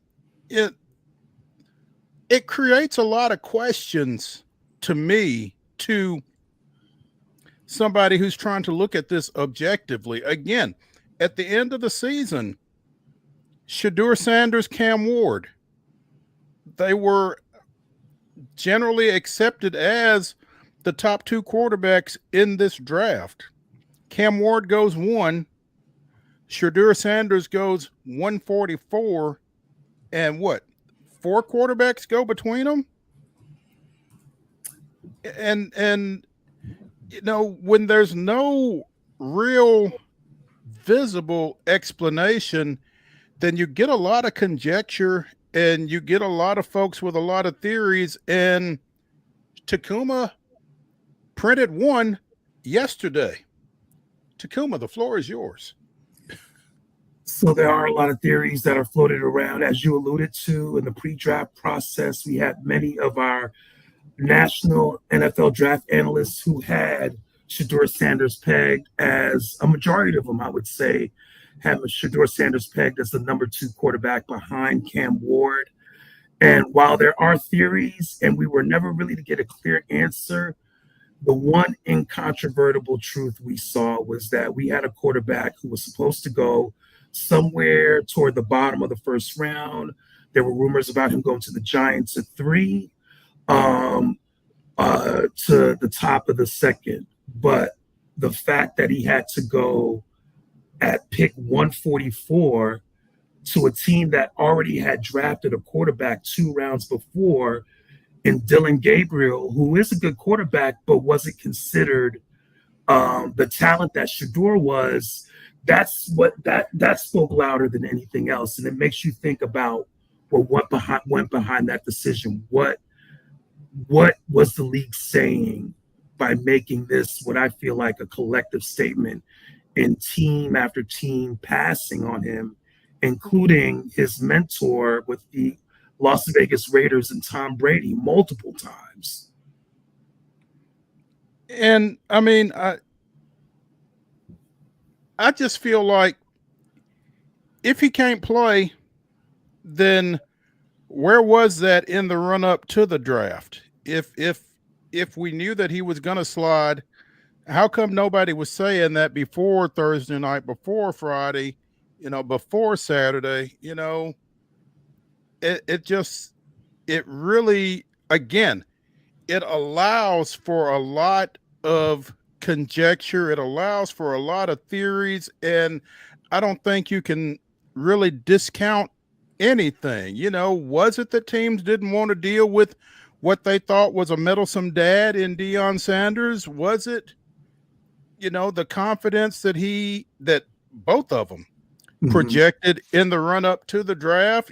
S1: it creates a lot of questions to me, to somebody who's trying to look at this objectively. Again, at the end of the season, Shedeur Sanders, Cam Ward, they were generally accepted as the top two quarterbacks in this draft. Cam Ward goes 1, Shedeur Sanders goes 144, and what? 4 quarterbacks go between them. And you know, when there's no real visible explanation, then you get a lot of conjecture and you get a lot of folks with a lot of theories. And TACUMA printed one yesterday. TACUMA, the floor is yours.
S15: So there are a lot of theories that are floated around. As you alluded to in the pre-draft process, we had many of our national NFL draft analysts who had Shedeur Sanders pegged as, a majority of them, I would say, had Shedeur Sanders pegged as the number 2 quarterback behind Cam Ward. And while there are theories, and we were never really to get a clear answer, the one incontrovertible truth we saw was that we had a quarterback who was supposed to go somewhere toward the bottom of the 1st round. There were rumors about him going to the Giants at 3, to the top of the 2nd. But the fact that he had to go at pick 144 to a team that already had drafted a quarterback 2 rounds before in Dylan Gabriel, who is a good quarterback, but wasn't considered the talent that Shedeur was, that spoke louder than anything else. And it makes you think about what went behind that decision. What what was the league saying by making this what I feel like a collective statement, and team after team passing on him, including his mentor with the Las Vegas Raiders and Tom Brady multiple times.
S1: And I mean, I just feel like if he can't play, then where was that in the run up to the draft? If we knew that he was going to slide, how come nobody was saying that before Thursday night, before Friday, before Saturday? It really, again, it allows for a lot of conjecture. It allows for a lot of theories, and I don't think you can really discount anything. Was it that teams didn't want to deal with what they thought was a meddlesome dad in Deion Sanders? Was it, the confidence that both of them projected in the run up to the draft?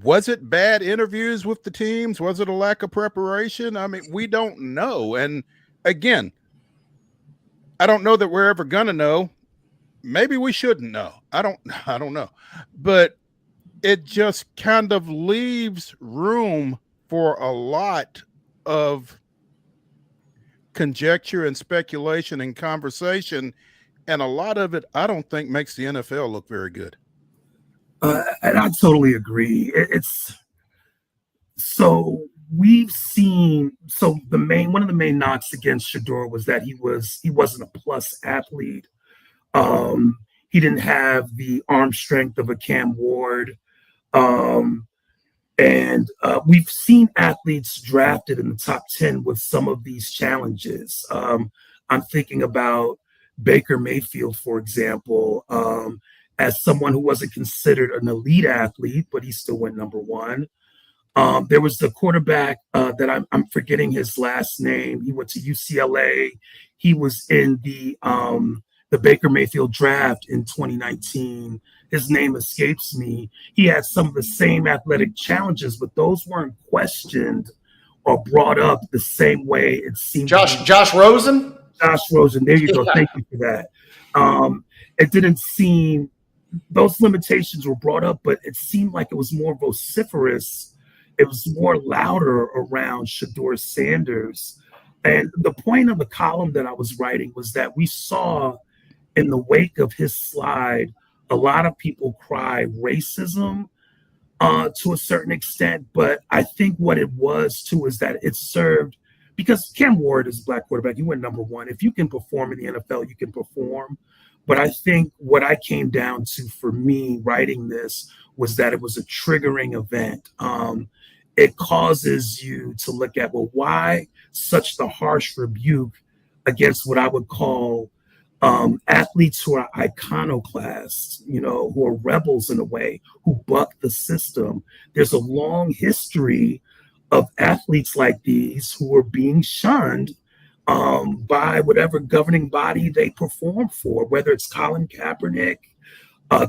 S1: Was it bad interviews with the teams? Was it a lack of preparation? I mean, we don't know. And again, I don't know that we're ever going to know. Maybe we shouldn't know. I don't know. But it just kind of leaves room for a lot of conjecture and speculation and conversation. And a lot of it, I don't think, makes the NFL look very good.
S15: And I totally agree. It's so we've seen. So one of the main knocks against Shedeur was that he wasn't a plus athlete. He didn't have the arm strength of a Cam Ward. And we've seen athletes drafted in the top 10 with some of these challenges. I'm thinking about Baker Mayfield, for example, as someone who wasn't considered an elite athlete, but he still went number one. There was the quarterback that I'm forgetting his last name. He went to UCLA. He was in the Baker Mayfield draft in 2019. His name escapes me. He had some of the same athletic challenges, but those weren't questioned or brought up the same way it seemed.
S2: Josh Rosen?
S15: Josh Rosen. There you go. Thank you for that. It didn't seem, those limitations were brought up, but it seemed like it was more vociferous. It was more louder around Shedeur Sanders. And the point of the column that I was writing was that we saw in the wake of his slide, a lot of people cry racism to a certain extent. But I think what it was too is that it served, because Cam Ward is a black quarterback. He went number one. If you can perform in the NFL, you can perform. But I think what I came down to for me writing this was that it was a triggering event. It causes you to look at, well, why such the harsh rebuke against what I would call athletes who are iconoclasts, who are rebels in a way, who buck the system. There's a long history of athletes like these who are being shunned by whatever governing body they perform for, whether it's Colin Kaepernick,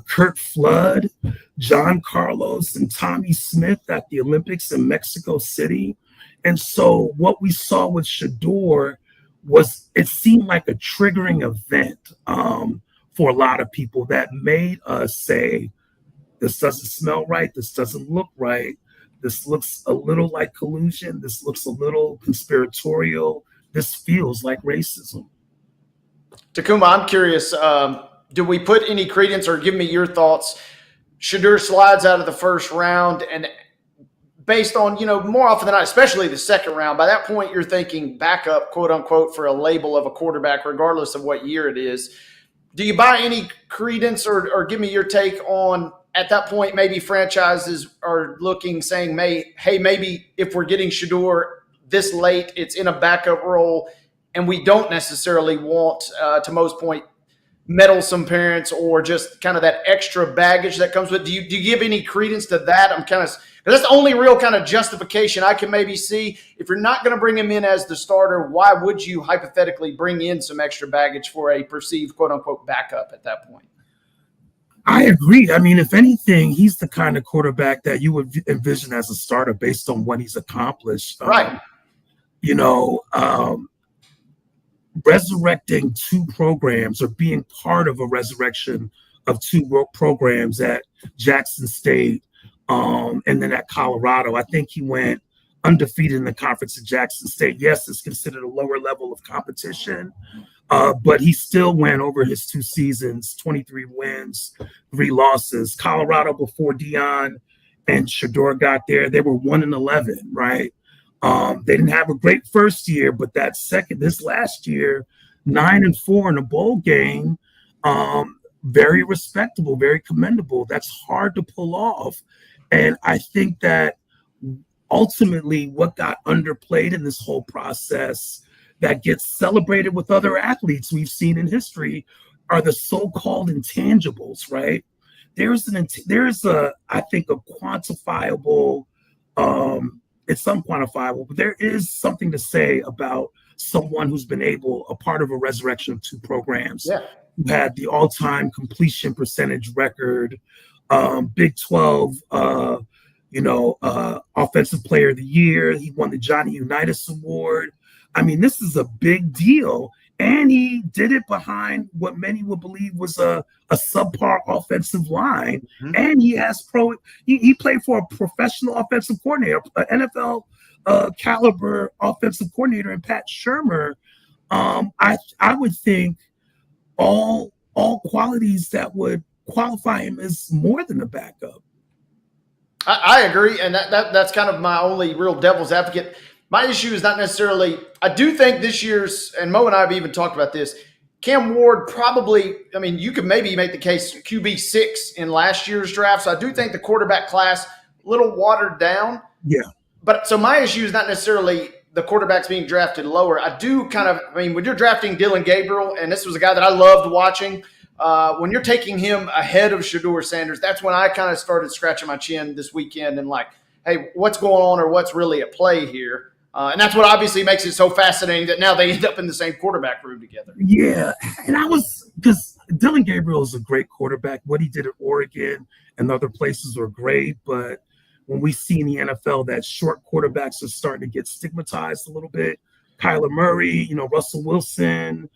S15: Kurt Flood, John Carlos, and Tommy Smith at the Olympics in Mexico City. And so what we saw with Shedeur was, it seemed like a triggering event for a lot of people that made us say, this doesn't smell right, this doesn't look right, this looks a little like collusion, this looks a little conspiratorial, this feels like racism.
S2: Tacuma, I'm curious, do we put any credence, or give me your thoughts? Shedeur slides out of the first round, and based on, more often than not, especially the second round, by that point you're thinking backup, quote unquote, for a label of a quarterback, regardless of what year it is. Do you buy any credence, or give me your take on, at that point, maybe franchises are looking, saying, hey, maybe if we're getting Shedeur this late, it's in a backup role, and we don't necessarily want, to Mo's point, meddlesome parents or just kind of that extra baggage that comes with. Do you give any credence to that? Because that's the only real kind of justification I can maybe see. If you're not going to bring him in as the starter, why would you hypothetically bring in some extra baggage for a perceived quote unquote backup at that point?
S15: I agree. I mean, if anything, he's the kind of quarterback that you would envision as a starter based on what he's accomplished.
S2: Right.
S15: You know, resurrecting two programs or being part of a resurrection of two programs at Jackson State and then at Colorado. I think he went undefeated in the conference at Jackson State. Yes, it's considered a lower level of competition, but he still went over his 2 seasons, 23 wins, 3 losses. Colorado, before Dion and Shador got there, they were 1-11, right? They didn't have a great first year, but this last year, 9-4 in a bowl game, very respectable, very commendable. That's hard to pull off. And I think that ultimately what got underplayed in this whole process that gets celebrated with other athletes we've seen in history are the so-called intangibles, right? There's I think a quantifiable, it's unquantifiable, but there is something to say about someone who's been a part of a resurrection of 2 programs.
S2: Yeah.
S15: Who had the all-time completion percentage record, Big 12, Offensive Player of the Year. He won the Johnny Unitas Award. I mean, this is a big deal. And he did it behind what many would believe was a subpar offensive line. Mm-hmm. And he played for a professional offensive coordinator, an NFL caliber offensive coordinator, and Pat Shurmur. I would think all qualities that would qualify him as more than a backup.
S2: I agree, and that's kind of my only real devil's advocate. My issue is not necessarily – I do think this year's – and Mo and I have even talked about this. Cam Ward probably – I mean, you could maybe make the case QB 6 in last year's draft. So I do think the quarterback class a little watered down.
S15: Yeah.
S2: But so my issue is not necessarily the quarterbacks being drafted lower. I do kind of – I mean, when you're drafting Dillon Gabriel, and this was a guy that I loved watching, when you're taking him ahead of Shedeur Sanders, that's when I kind of started scratching my chin this weekend and like, hey, what's going on or what's really at play here? And that's what obviously makes it so fascinating that now they end up in the same quarterback room together.
S15: Yeah, and because Dillon Gabriel is a great quarterback. What he did at Oregon and other places were great, but when we see in the NFL that short quarterbacks are starting to get stigmatized a little bit, Kyler Murray, Russell Wilson,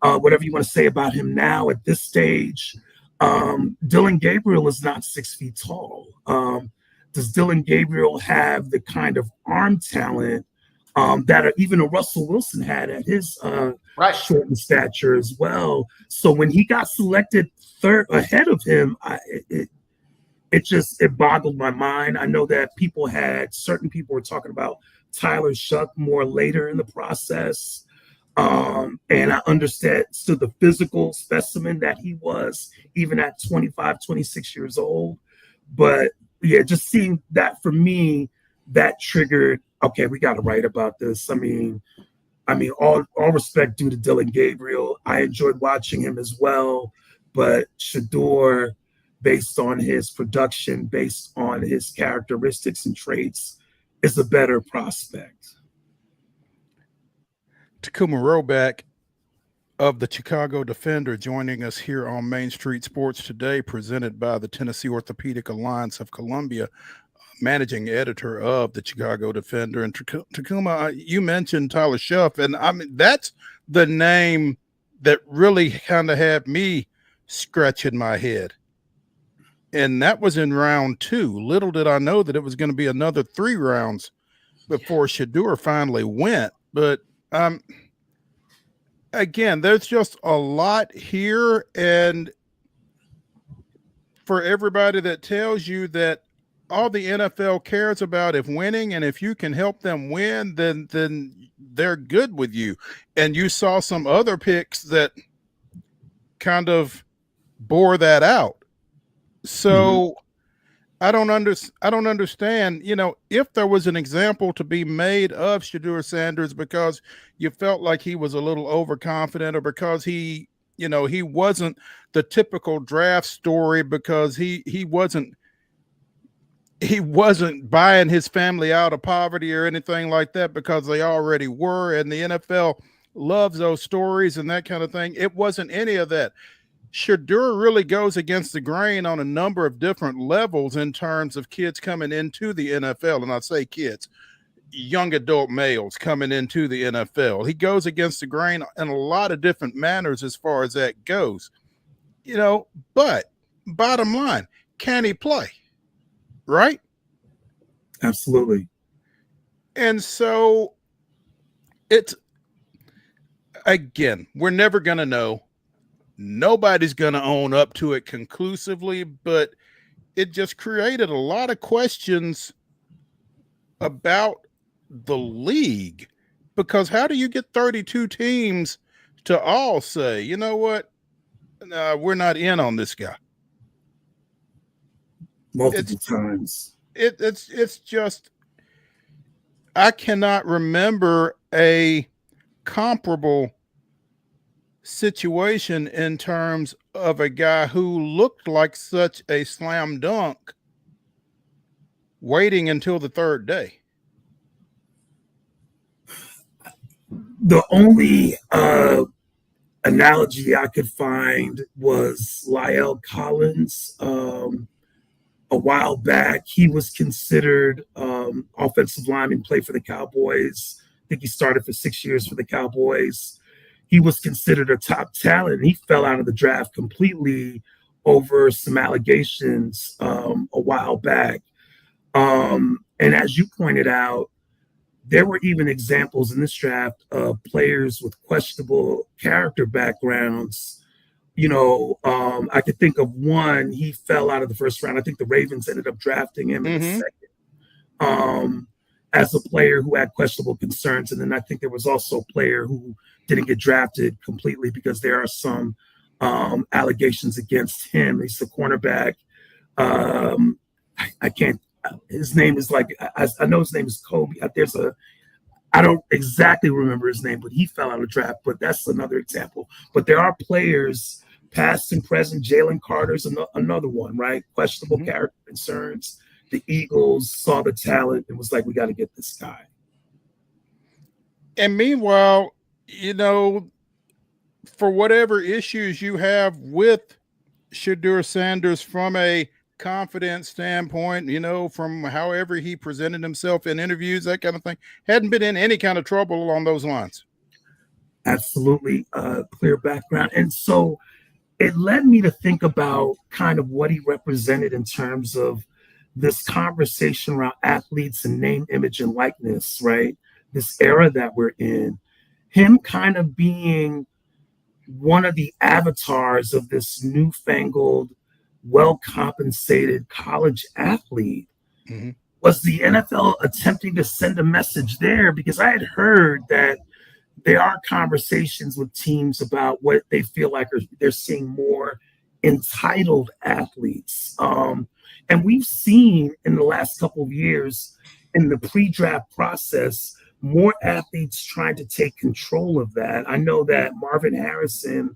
S15: whatever you want to say about him now at this stage, Dillon Gabriel is not 6 feet tall. Does Dillon Gabriel have the kind of arm talent that even a Russell Wilson had at his short in stature as well? So when he got selected third ahead of him, it boggled my mind. I know that certain people were talking about Tyler Shuck more later in the process. And I understood the physical specimen that he was even at 25, 26 years old. But yeah, just seeing that for me, that triggered, okay, we got to write about this. I mean, all respect due to Dillon Gabriel. I enjoyed watching him as well, but Shedeur, based on his production, based on his characteristics and traits, is a better prospect.
S1: TACUMA ROEBACK of the Chicago Defender joining us here on Main Street Sports today, presented by the Tennessee Orthopedic Alliance of Columbia, managing editor of the Chicago Defender. And TACUMA, you mentioned Tyler Shuck, and I mean, that's the name that really kind of had me scratching my head. And that was in round 2. Little did I know that it was going to be another 3 rounds before Shedeur finally went. But again, there's just a lot here. And for everybody that tells you that all the NFL cares about is winning, and if you can help them win, then they're good with you. And you saw some other picks that kind of bore that out. So I don't understand, if there was an example to be made of Shedeur Sanders because you felt like he was a little overconfident, or because he wasn't the typical draft story, because he wasn't buying his family out of poverty or anything like that, because they already were, and the NFL loves those stories and that kind of thing. It wasn't any of that. Shedeur really goes against the grain on a number of different levels in terms of kids coming into the NFL. And I say kids, young adult males coming into the NFL. He goes against the grain in a lot of different manners as far as that goes. But bottom line, can he play? Right?
S15: Absolutely.
S1: And so it's, again, we're never going to know. Nobody's going to own up to it conclusively, but it just created a lot of questions about the league, because how do you get 32 teams to all say, you know what, we're not in on this guy?
S15: Multiple times.
S1: It's just, I cannot remember a comparable situation in terms of a guy who looked like such a slam dunk waiting until the third day.
S15: The only analogy I could find was Lyle Collins. A while back, he was considered offensive lineman, played for the Cowboys. I think he started for 6 years for the Cowboys. He was considered a top talent. He fell out of the draft completely over some allegations a while back. And as you pointed out, there were even examples in this draft of players with questionable character backgrounds. I could think of one. He fell out of the first round. I think the Ravens ended up drafting him in the second as a player who had questionable concerns. And then I think there was also a player who didn't get drafted completely because there are some allegations against him. He's the cornerback. I can't. His name is I know his name is Kobe. I don't exactly remember his name, but he fell out of draft. But that's another example. But there are players, past and present. Jalen Carter's another one, right? Questionable character concerns. The Eagles saw the talent and was like, we got to get this guy.
S1: And meanwhile, for whatever issues you have with Shedeur Sanders from a confidence standpoint, from however he presented himself in interviews, that kind of thing, hadn't been in any kind of trouble along those lines.
S15: Absolutely clear background. And so it led me to think about kind of what he represented in terms of this conversation around athletes and name, image, and likeness, right? This era that we're in, him kind of being one of the avatars of this newfangled, well-compensated college athlete. Was the NFL attempting to send a message there? Because I had heard that there are conversations with teams about what they feel like they're seeing more entitled athletes. And we've seen in the last couple of years in the pre-draft process, more athletes trying to take control of that. I know that Marvin Harrison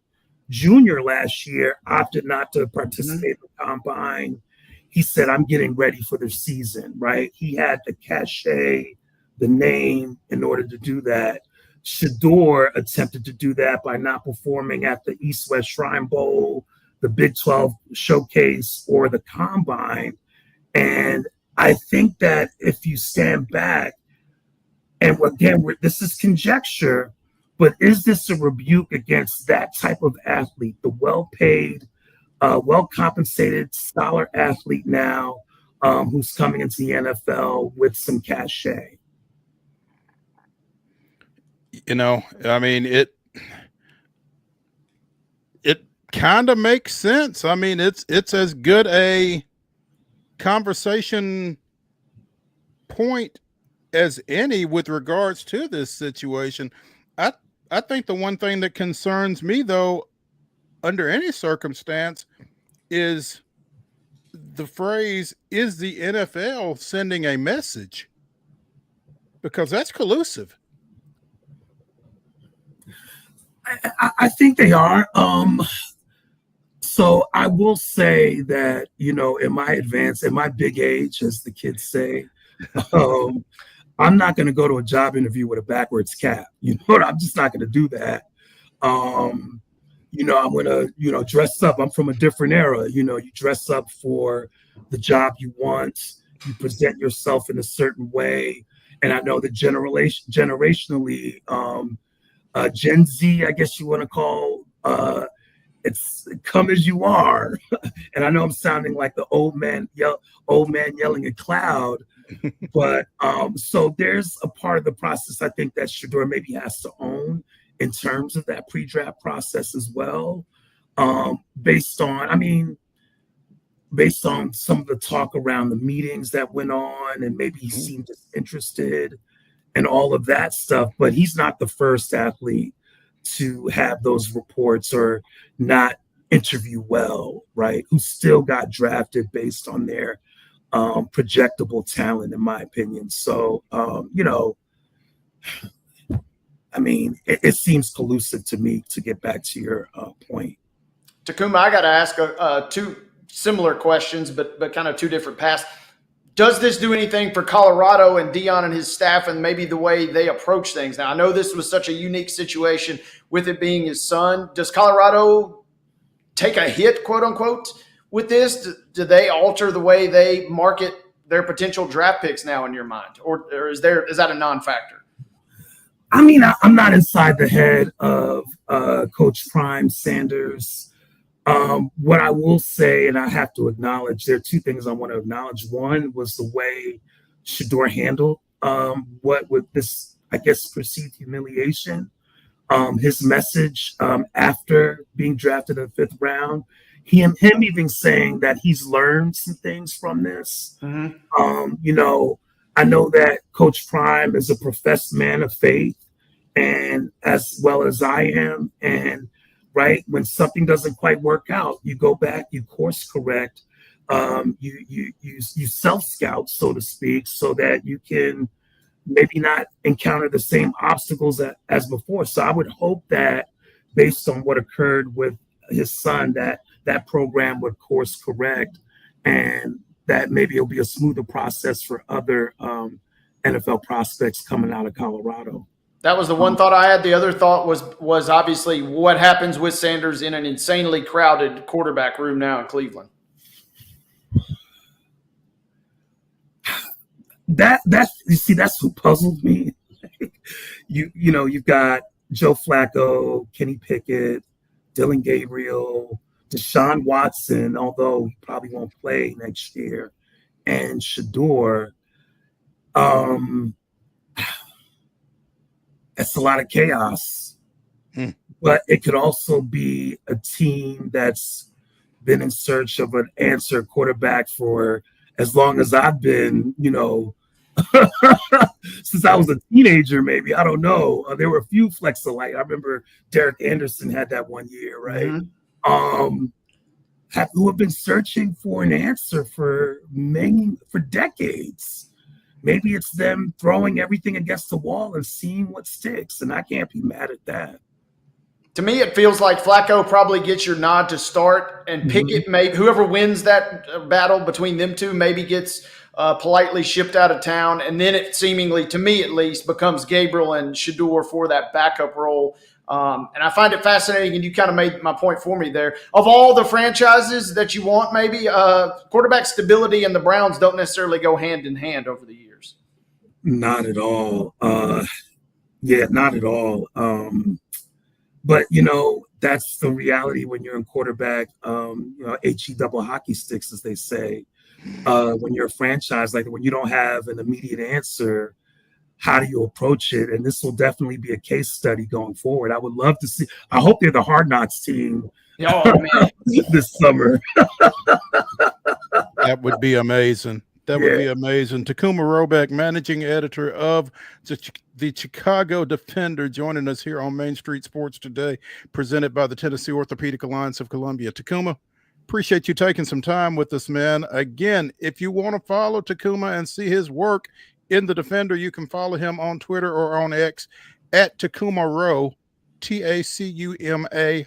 S15: Jr. last year opted not to participate in the combine. He said, I'm getting ready for the season, right? He had the cachet, the name in order to do that. Shedeur attempted to do that by not performing at the East-West Shrine Bowl, the Big 12 Showcase, or the Combine. And I think that if you stand back, and again, this is conjecture, but is this a rebuke against that type of athlete, the well-paid, well-compensated scholar athlete now who's coming into the NFL with some cachet?
S1: I mean, it kind of makes sense. I mean, it's as good a conversation point as any with regards to this situation. I think the one thing that concerns me, though, under any circumstance, is the phrase, is the NFL sending a message? Because that's collusive.
S15: I think they are. So I will say that, in my big age, as the kids say, I'm not going to go to a job interview with a backwards cap. I'm just not going to do that. I'm going to, dress up. I'm from a different era. You dress up for the job you want. You present yourself in a certain way. And I know that generationally, Gen Z, I guess you want to call, it's come as you are. And I know I'm sounding like the old man yelling at cloud. But so there's a part of the process I think that Shedeur maybe has to own in terms of that pre-draft process as well, based on some of the talk around the meetings that went on, and maybe he seemed disinterested and all of that stuff. But he's not the first athlete to have those reports or not interview well, right? Who still got drafted based on their projectable talent, in my opinion. So, it seems collusive to me, to get back to your point.
S2: Tacuma, I got to ask two similar questions, but kind of two different paths. Does this do anything for Colorado and Deion and his staff and maybe the way they approach things? Now, I know this was such a unique situation with it being his son. Does Colorado take a hit, quote unquote, with this? Do they alter the way they market their potential draft picks now in your mind? Or is that a non-factor?
S15: I'm not inside the head of Coach Prime Sanders. What I will say, and I have to acknowledge, there are two things I want to acknowledge. One was the way Shedeur handled what with this, I guess, perceived humiliation. His message after being drafted in the 5th round, him even saying that he's learned some things from this. I know that Coach Prime is a professed man of faith, and as well as I am. And right, when something doesn't quite work out, you go back, you course correct, you self-scout, so to speak, so that you can maybe not encounter the same obstacles as before. So I would hope that, based on what occurred with his son, that program would course correct, and that maybe it'll be a smoother process for other NFL prospects coming out of Colorado.
S2: That was the one thought I had. The other thought was obviously what happens with Sanders in an insanely crowded quarterback room now in Cleveland.
S15: That's what puzzled me. You've got Joe Flacco, Kenny Pickett, Dylan Gabriel, Deshaun Watson, although he probably won't play next year, and Shedeur. It's a lot of chaos, but it could also be a team that's been in search of an answer quarterback for as long as I've been, since I was a teenager, maybe. I don't know. There were a few flex alike. I remember Derek Anderson had that one year, right? Who have been searching for an answer for decades. Maybe it's them throwing everything against the wall and seeing what sticks, and I can't be mad at that.
S2: To me, it feels like Flacco probably gets your nod to start, and Pickett, maybe whoever wins that battle between them two maybe gets politely shipped out of town, and then it seemingly, to me at least, becomes Gabriel and Shedeur for that backup role. And I find it fascinating, and you kind of made my point for me there. Of all the franchises that you want, maybe quarterback stability and the Browns don't necessarily go hand in hand over the years.
S15: Not at all. Not at all. But, that's the reality when you're in quarterback, HE double hockey sticks, as they say. When you're a franchise, like when you don't have an immediate answer, how do you approach it? And this will definitely be a case study going forward. I would love to see. I hope they're the Hard Knocks team this summer.
S1: That would be amazing. That would be amazing. Tacuma ROEBACK, managing editor of the Chicago Defender, joining us here on Main Street Sports today, presented by the Tennessee Orthopedic Alliance of Columbia. Tacuma, appreciate you taking some time with us, man. Again, if you want to follow Tacuma and see his work in the Defender, you can follow him on Twitter or on X at Tacuma Roe, TACUMAROE.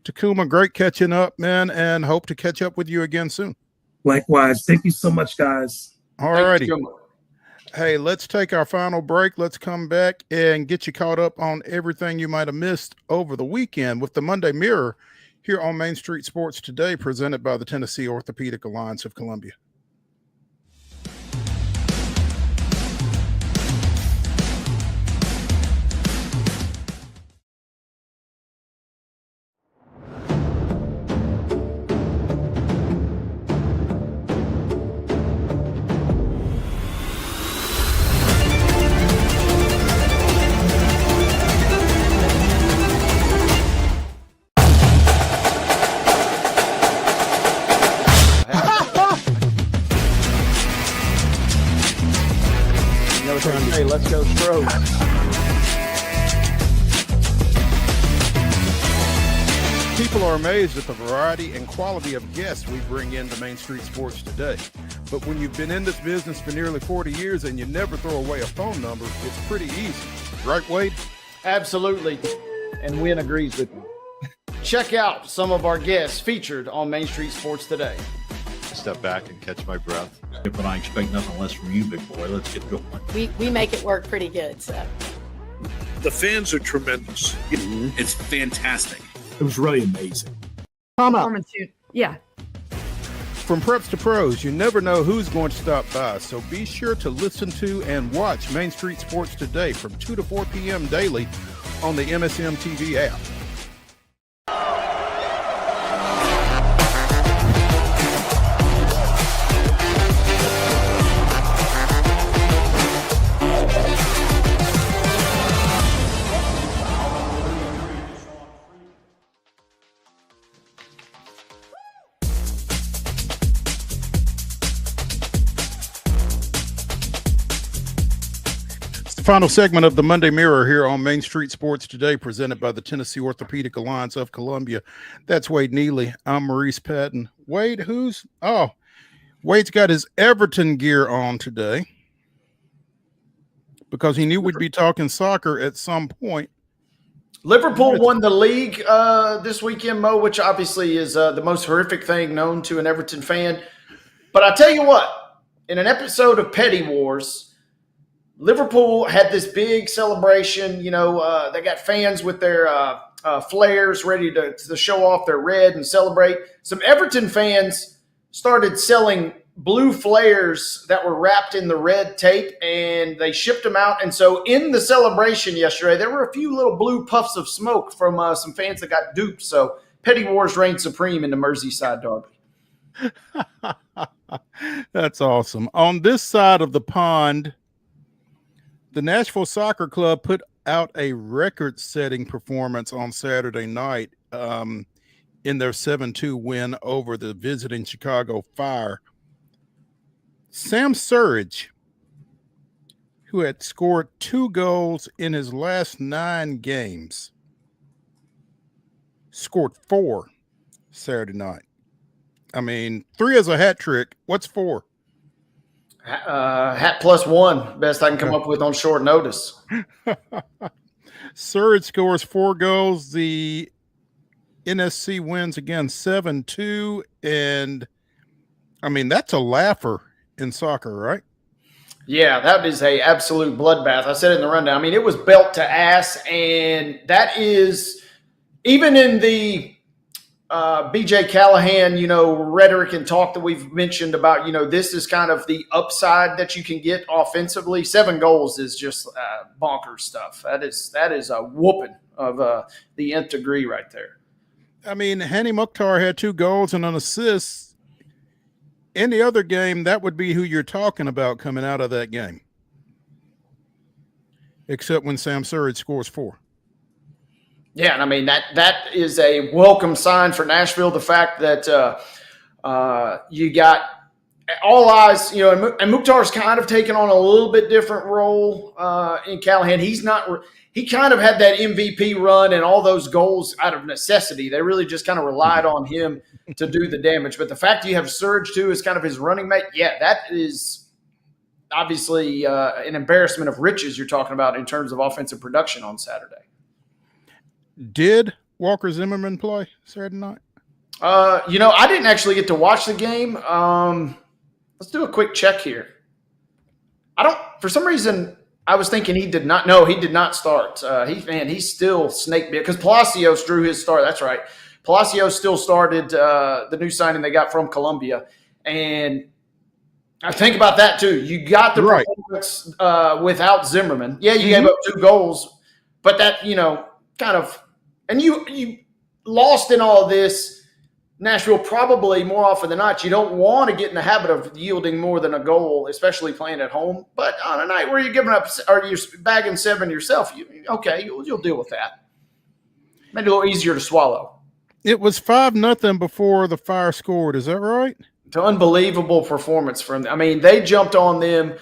S1: Tacuma, great catching up, man, and hope to catch up with you again soon.
S15: Likewise. Thank you so much, guys.
S1: All righty. Hey, let's take our final break. Let's come back and get you caught up on everything you might have missed over the weekend with the Monday Mirror here on Main Street Sports Today, presented by the Tennessee Orthopedic Alliance of Columbia.
S2: Hey, let's go Stros.
S1: People are amazed at the variety and quality of guests we bring into Main Street Sports Today. But when you've been in this business for nearly 40 years and you never throw away a phone number, it's pretty easy. Right, Wade?
S2: Absolutely. And Wynn agrees with me. Check out some of our guests featured on Main Street Sports Today.
S16: Step back and catch my breath.
S17: But I expect nothing less from you, big boy. Let's get going.
S18: We make it work pretty good. So
S19: the fans are tremendous. It's fantastic.
S17: It was really amazing.
S11: Yeah.
S1: From preps to pros, you never know who's going to stop by, so be sure to listen to and watch Main Street Sports Today from 2 to 4 p.m. daily on the MSM TV app. Final segment of the Monday Mirror here on Main Street Sports Today, presented by the Tennessee Orthopedic Alliance of Columbia. That's Wade Neely. I'm Maurice Patton. Wade, Wade's got his Everton gear on today because he knew we'd be talking soccer at some point.
S2: Liverpool won the league this weekend, Mo, which obviously is the most horrific thing known to an Everton fan. But I tell you what, in an episode of Petty Wars, Liverpool had this big celebration. You know, they got fans with their flares ready to show off their red and celebrate. Some Everton fans started selling blue flares that were wrapped in the red tape, and they shipped them out. And so in the celebration yesterday, there were a few little blue puffs of smoke from some fans that got duped. So Petty Wars reigned supreme in the Merseyside derby.
S1: That's awesome. On this side of the pond, the Nashville Soccer Club put out a record-setting performance on Saturday night in their 7-2 win over the visiting Chicago Fire. Sam Surridge, who had scored 2 goals in his last 9 games, scored 4 Saturday night. I mean, 3 is a hat trick. What's 4?
S2: Hat plus 1, best I can come up with on short notice.
S1: Surridge scores 4 goals. The NSC wins again 7-2. And I mean, that's a laugher in soccer, right?
S2: Yeah, that is a absolute bloodbath. I said it in the rundown. I mean, it was belt to ass, and that is even in the BJ Callahan, you know, rhetoric and talk that we've mentioned about, you know, this is kind of the upside that you can get offensively. 7 goals is just bonkers stuff. That is a whooping of the nth degree right there.
S1: I mean, Hani Mukhtar had 2 goals and an assist. Any other game, that would be who you're talking about coming out of that game. Except when Sam Surridge scores 4.
S2: Yeah, and I mean, that is a welcome sign for Nashville, the fact that you got all eyes, you know, and Mukhtar's kind of taken on a little bit different role in Callahan. He kind of had that MVP run and all those goals out of necessity. They really just kind of relied on him to do the damage. But the fact you have Surge, too, as kind of his running mate, yeah, that is obviously an embarrassment of riches you're talking about in terms of offensive production on Saturday.
S1: Did Walker Zimmerman play Saturday night?
S2: You know, I didn't actually get to watch the game. Let's do a quick check here. For some reason, I was thinking he did not. No, he did not start. He's still snake bit because Palacios drew his start. That's right. Palacios still started the new signing they got from Columbia. And I think about that too. You got the performance without Zimmerman. Yeah, you gave up 2 goals, but that, kind of – and you lost in all of this. Nashville probably more often than not, you don't want to get in the habit of yielding more than a goal, especially playing at home. But on a night where you're giving up or you're bagging 7 yourself, you'll deal with that. Made it a little easier to swallow.
S1: It was 5-0 before the Fire scored. Is that right?
S2: It's an unbelievable performance from them. I mean, they jumped on them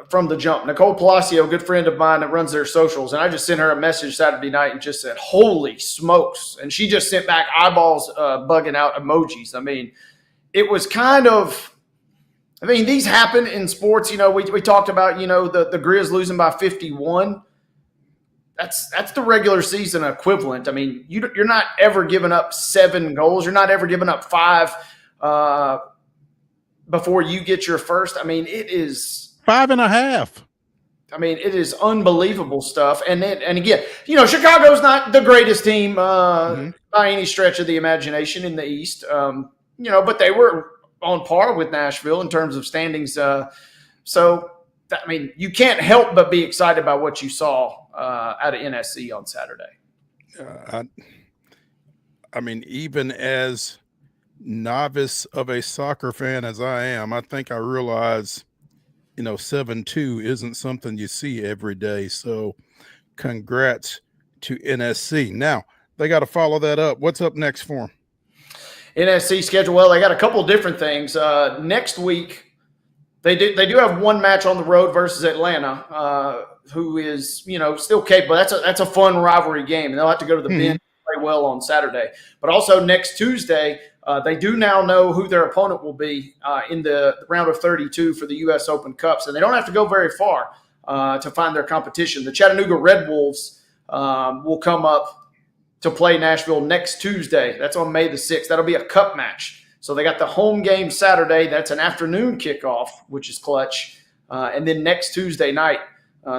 S2: from the jump. Nicole Palacio, a good friend of mine that runs their socials, and I just sent her a message Saturday night and just said, holy smokes. And she just sent back eyeballs bugging out emojis. I mean, it was kind of – these happen in sports. We talked about, the Grizz losing by 51. That's the regular season equivalent. I mean, you're not ever giving up 7 goals. You're not ever giving up 5 before you get your first. I mean, it is
S1: 5.5.
S2: I mean, it is unbelievable stuff. And again, Chicago's not the greatest team by any stretch of the imagination in the East. But they were on par with Nashville in terms of standings. You can't help but be excited by what you saw out of NSC on Saturday.
S1: Even as novice of a soccer fan as I am, I think I realize, 7-2 isn't something you see every day. So congrats to NSC. Now they got to follow that up. What's up next for them?
S2: NSC schedule. Well, they got a couple of different things. Next week, they do have 1 match on the road versus Atlanta, who is, still capable. That's a fun rivalry game, and they'll have to go to the bench and play well on Saturday. But also next Tuesday, they do now know who their opponent will be in the round of 32 for the U.S. Open Cups, and they don't have to go very far to find their competition. The Chattanooga Red Wolves will come up to play Nashville next Tuesday. That's on May the 6th. That'll be a cup match. So they got the home game Saturday. That's an afternoon kickoff, which is clutch. And then next Tuesday night,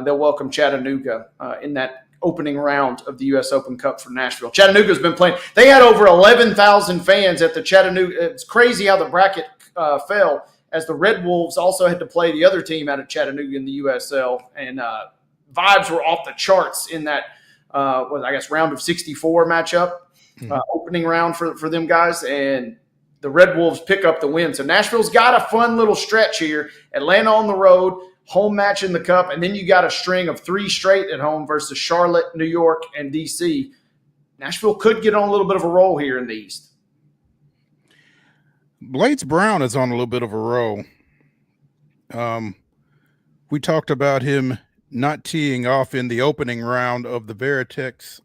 S2: they'll welcome Chattanooga in that opening round of the U.S. Open Cup for Nashville. Chattanooga's been playing. They had over 11,000 fans at the Chattanooga. It's crazy how the bracket fell, as the Red Wolves also had to play the other team out of Chattanooga in the USL. And vibes were off the charts in that, round of 64 matchup, opening round for them guys. And the Red Wolves pick up the win. So Nashville's got a fun little stretch here. Atlanta on the road, home match in the Cup, and then you got a string of 3 straight at home versus Charlotte, New York, and D.C. Nashville could get on a little bit of a roll here in the East.
S1: Blades Brown is on a little bit of a roll. We talked about him not teeing off in the opening round of the Veritex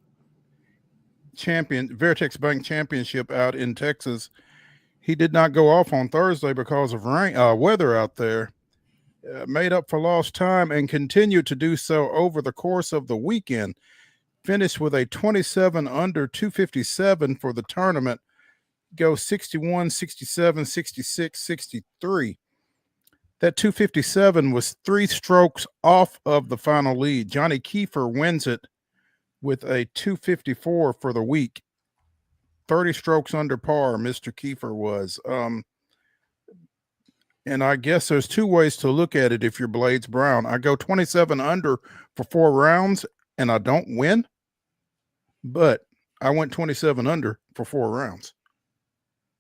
S1: Bank Championship out in Texas. He did not go off on Thursday because of weather out there. Made up for lost time and continued to do so over the course of the weekend. Finished with a 27 under 257 for the tournament. Go 61, 67, 66, 63. That 257 was 3 strokes off of the final lead. Johnny Kiefer wins it with a 254 for the week. 30 strokes under par, Mr. Kiefer was. And I guess there's 2 ways to look at it if you're Blades Brown. I go 27 under for 4 rounds, and I don't win. But I went 27 under for 4 rounds.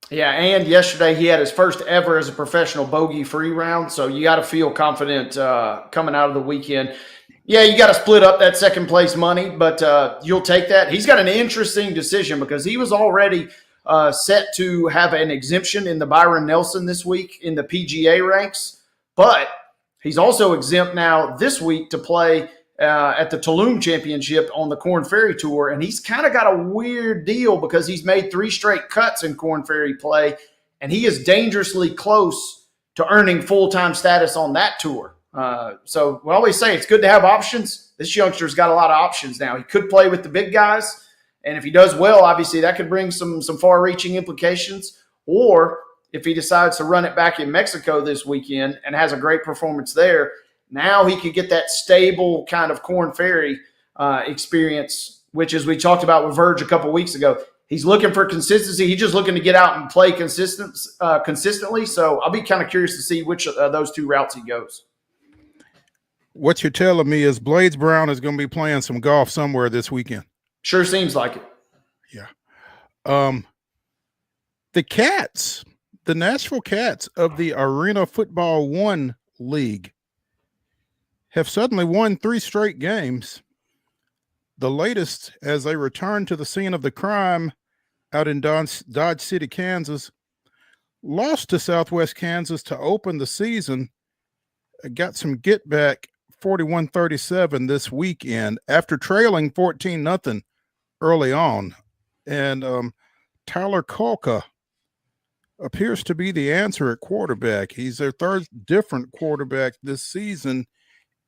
S2: Yeah, and yesterday he had his first ever as a professional bogey-free round, so you got to feel confident coming out of the weekend. Yeah, you got to split up that second-place money, but you'll take that. He's got an interesting decision because he was already set to have an exemption in the Byron Nelson this week in the PGA ranks, but he's also exempt now this week to play at the Tulum Championship on the Korn Ferry Tour, and he's kind of got a weird deal because he's made 3 straight cuts in Korn Ferry play, and he is dangerously close to earning full-time status on that tour. So we always say it's good to have options. This youngster's got a lot of options now. He could play with the big guys, and if he does well, obviously that could bring some far-reaching implications, or if he decides to run it back in Mexico this weekend and has a great performance there, now he could get that stable kind of Corn Ferry experience, which, as we talked about with Verge a couple weeks ago, he's looking for consistency. He's just looking to get out and play consistently. So I'll be kind of curious to see which of those two routes he goes.
S1: What you're telling me is Blades Brown is going to be playing some golf somewhere this weekend.
S2: Sure seems like it.
S1: Yeah. The Cats, the Nashville Cats of the Arena Football One League, have suddenly won 3 straight games. The latest as they return to the scene of the crime out in Dodge City, Kansas, lost to Southwest Kansas to open the season, got some get back 41-37 this weekend after trailing 14-0 early on. And Tyler Kolka appears to be the answer at quarterback. He's their third different quarterback this season,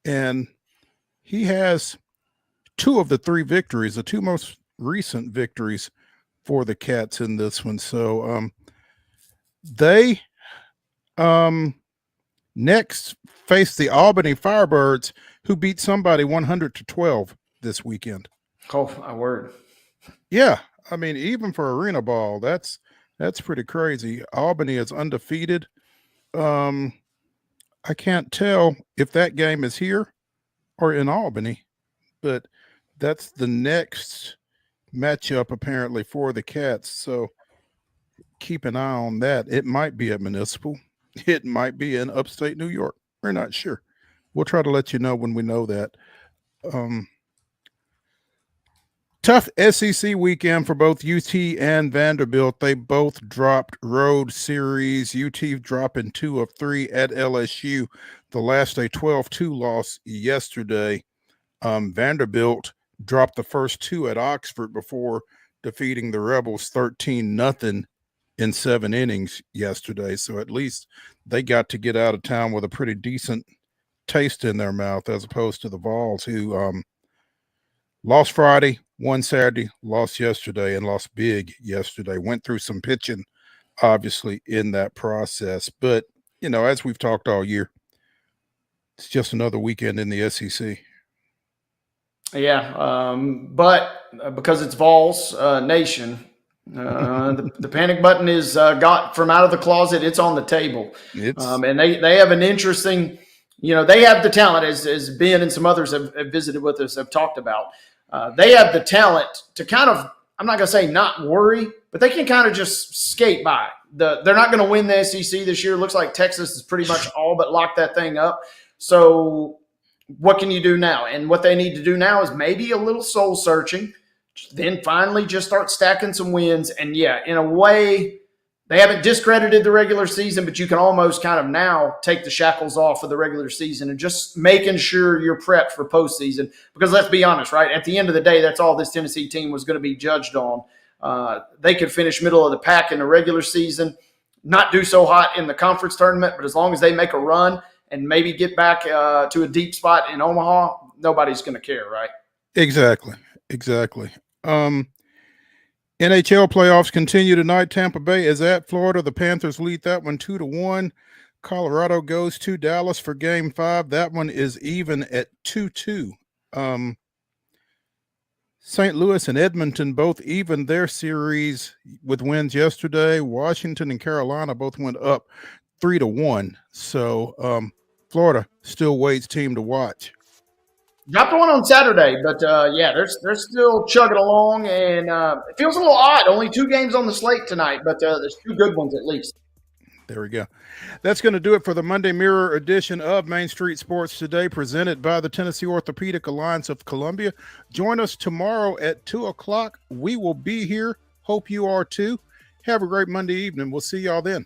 S1: and he has 2 of the 3 victories, the 2 most recent victories for the Cats in this one. So they next face the Albany Firebirds, who beat somebody 100-12 this weekend.
S2: Oh, my word.
S1: Yeah, I mean, even for arena ball, that's pretty crazy. Albany is undefeated. I can't tell if that game is here or in Albany, but that's the next matchup apparently for the Cats. So keep an eye on that. It might be at Municipal. It might be in upstate New York. We're not sure. We'll try to let you know when we know that. Tough SEC weekend for both UT and Vanderbilt. They both dropped road series. UT dropping 2 of 3 at LSU. The last a 12-2 loss yesterday. Vanderbilt dropped the first 2 at Oxford before defeating the Rebels 13-0 in 7 innings yesterday. So at least they got to get out of town with a pretty decent taste in their mouth, as opposed to the Vols, who lost Friday, won Saturday, lost yesterday, and lost big yesterday. Went through some pitching, obviously, in that process. But, you know, as we've talked all year, it's just another weekend in the SEC.
S2: Yeah, but because it's Vols Nation, the panic button is got from out of the closet. It's on the table. And they have an interesting, you know, they have the talent, as Ben and some others have visited with us, have talked about. They have the talent to kind of, I'm not going to say not worry, but they can kind of just skate by. They're not going to win the SEC this year. It looks like Texas is pretty much all but locked that thing up. So what can you do now? And what they need to do now is maybe a little soul searching, then finally just start stacking some wins. And yeah, in a way, they haven't discredited the regular season, but you can almost kind of now take the shackles off of the regular season and just making sure you're prepped for postseason. Because let's be honest, right? At the end of the day, that's all this Tennessee team was going to be judged on. They could finish middle of the pack in the regular season, not do so hot in the conference tournament, but as long as they make a run and maybe get back to a deep spot in Omaha, nobody's going to care, right?
S1: Exactly. NHL playoffs continue tonight. Tampa Bay is at Florida. The Panthers lead that one 2-1. Colorado goes to Dallas for Game 5. That one is even at 2-2. St. Louis and Edmonton both even their series with wins yesterday. Washington and Carolina both went up 3-1. So Florida still Wade's team to watch.
S2: Dropped one on Saturday, but yeah, they're still chugging along, and it feels a little odd. Only 2 games on the slate tonight, but there's 2 good ones at least.
S1: There we go. That's going to do it for the Monday Mirror edition of Main Street Sports Today, presented by the Tennessee Orthopedic Alliance of Columbia. Join us tomorrow at 2 o'clock. We will be here. Hope you are too. Have a great Monday evening. We'll see y'all then.